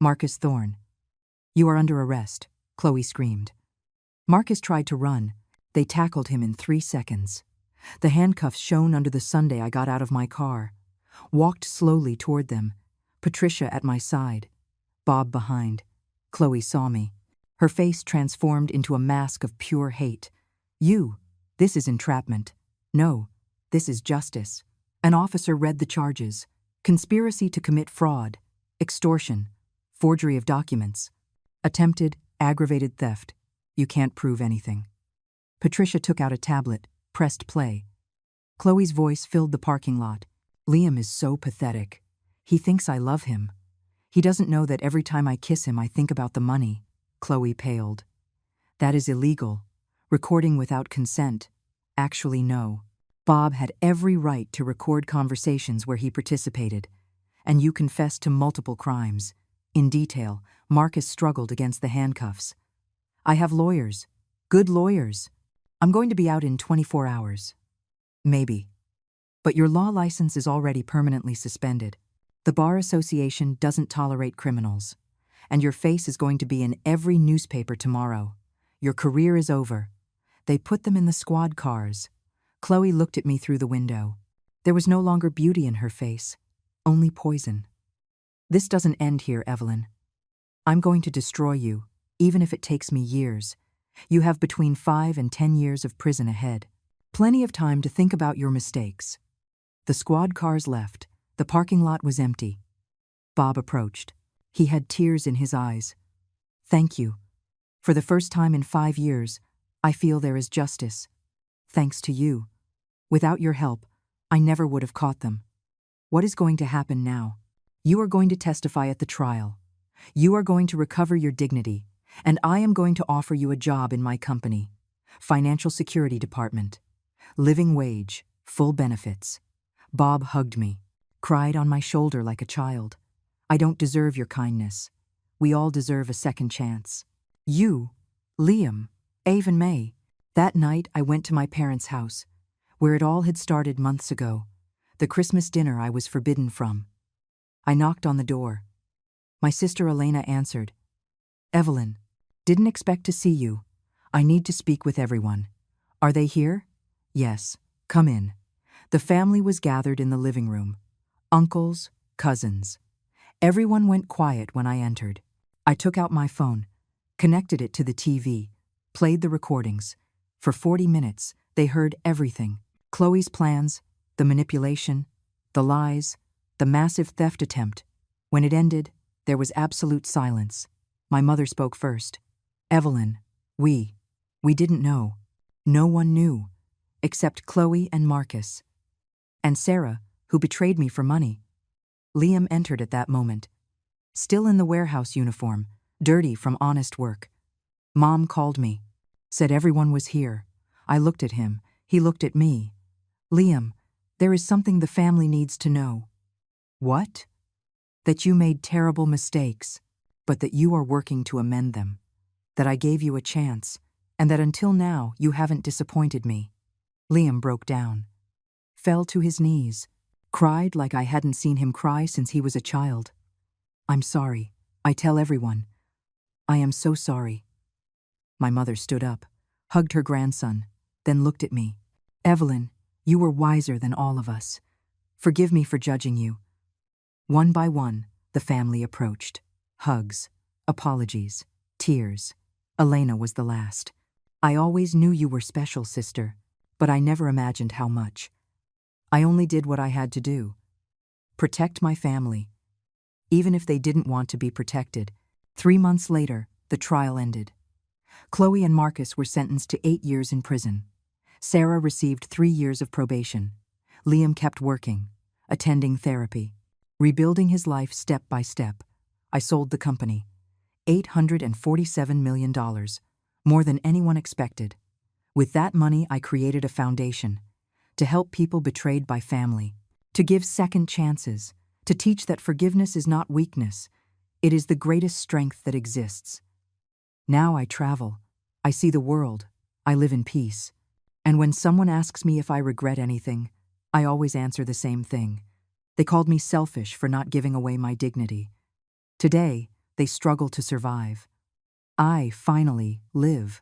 Marcus Thorne. You are under arrest, Chloe screamed. Marcus tried to run. They tackled him in 3 seconds. The handcuffs shone under the Sunday I got out of my car. Walked slowly toward them. Patricia at my side. Bob behind. Chloe saw me. Her face transformed into a mask of pure hate. You. This is entrapment. No. This is justice. An officer read the charges. Conspiracy to commit fraud. Extortion. Forgery of documents. Attempted, aggravated theft. You can't prove anything. Patricia took out a tablet, pressed play. Chloe's voice filled the parking lot. Liam is so pathetic. He thinks I love him. He doesn't know that every time I kiss him I think about the money. Chloe paled. That is illegal. Recording without consent. Actually, no. Bob had every right to record conversations where he participated. And you confessed to multiple crimes. In detail, Marcus struggled against the handcuffs. I have lawyers. Good lawyers. I'm going to be out in 24 hours. Maybe. But your law license is already permanently suspended. The Bar Association doesn't tolerate criminals. And your face is going to be in every newspaper tomorrow. Your career is over. They put them in the squad cars. Chloe looked at me through the window. There was no longer beauty in her face, only poison. This doesn't end here, Evelyn. I'm going to destroy you, even if it takes me years. You have between 5 and 10 years of prison ahead. Plenty of time to think about your mistakes. The squad cars left. The parking lot was empty. Bob approached. He had tears in his eyes. Thank you. For the first time in 5 years, I feel there is justice. Thanks to you. Without your help, I never would have caught them. What is going to happen now? You are going to testify at the trial. You are going to recover your dignity, and I am going to offer you a job in my company. Financial Security Department. Living wage, full benefits. Bob hugged me, cried on my shoulder like a child. I don't deserve your kindness. We all deserve a second chance. You, Liam, Ave and May. That night I went to my parents' house, where it all had started months ago, the Christmas dinner I was forbidden from. I knocked on the door. My sister Elena answered. Evelyn, didn't expect to see you. I need to speak with everyone. Are they here? Yes, come in. The family was gathered in the living room. Uncles, cousins. Everyone went quiet when I entered. I took out my phone, connected it to the TV, played the recordings. For 40 minutes, they heard everything. Chloe's plans, the manipulation, the lies, the massive theft attempt. When it ended, there was absolute silence. My mother spoke first. Evelyn, we didn't know. No one knew, except Chloe and Marcus. And Sarah, who betrayed me for money. Liam entered at that moment. Still in the warehouse uniform, dirty from honest work. Mom called me, said everyone was here. I looked at him, he looked at me. Liam, there is something the family needs to know. What? That you made terrible mistakes, but that you are working to amend them. That I gave you a chance, and that until now you haven't disappointed me. Liam broke down, fell to his knees, cried like I hadn't seen him cry since he was a child. I'm sorry. I tell everyone. I am so sorry. My mother stood up, hugged her grandson, then looked at me. Evelyn, you were wiser than all of us. Forgive me for judging you. One by one, the family approached. Hugs, apologies, tears. Elena was the last. I always knew you were special, sister, but I never imagined how much. I only did what I had to do. Protect my family. Even if they didn't want to be protected. 3 months later, the trial ended. Chloe and Marcus were sentenced to 8 years in prison. Sarah received 3 years of probation. Liam kept working, attending therapy, rebuilding his life step by step. I sold the company. $847 million, more than anyone expected. With that money, I created a foundation to help people betrayed by family, to give second chances, to teach that forgiveness is not weakness, it is the greatest strength that exists. Now I travel, I see the world, I live in peace. And when someone asks me if I regret anything, I always answer the same thing. They called me selfish for not giving away my dignity. Today, they struggle to survive. I finally live.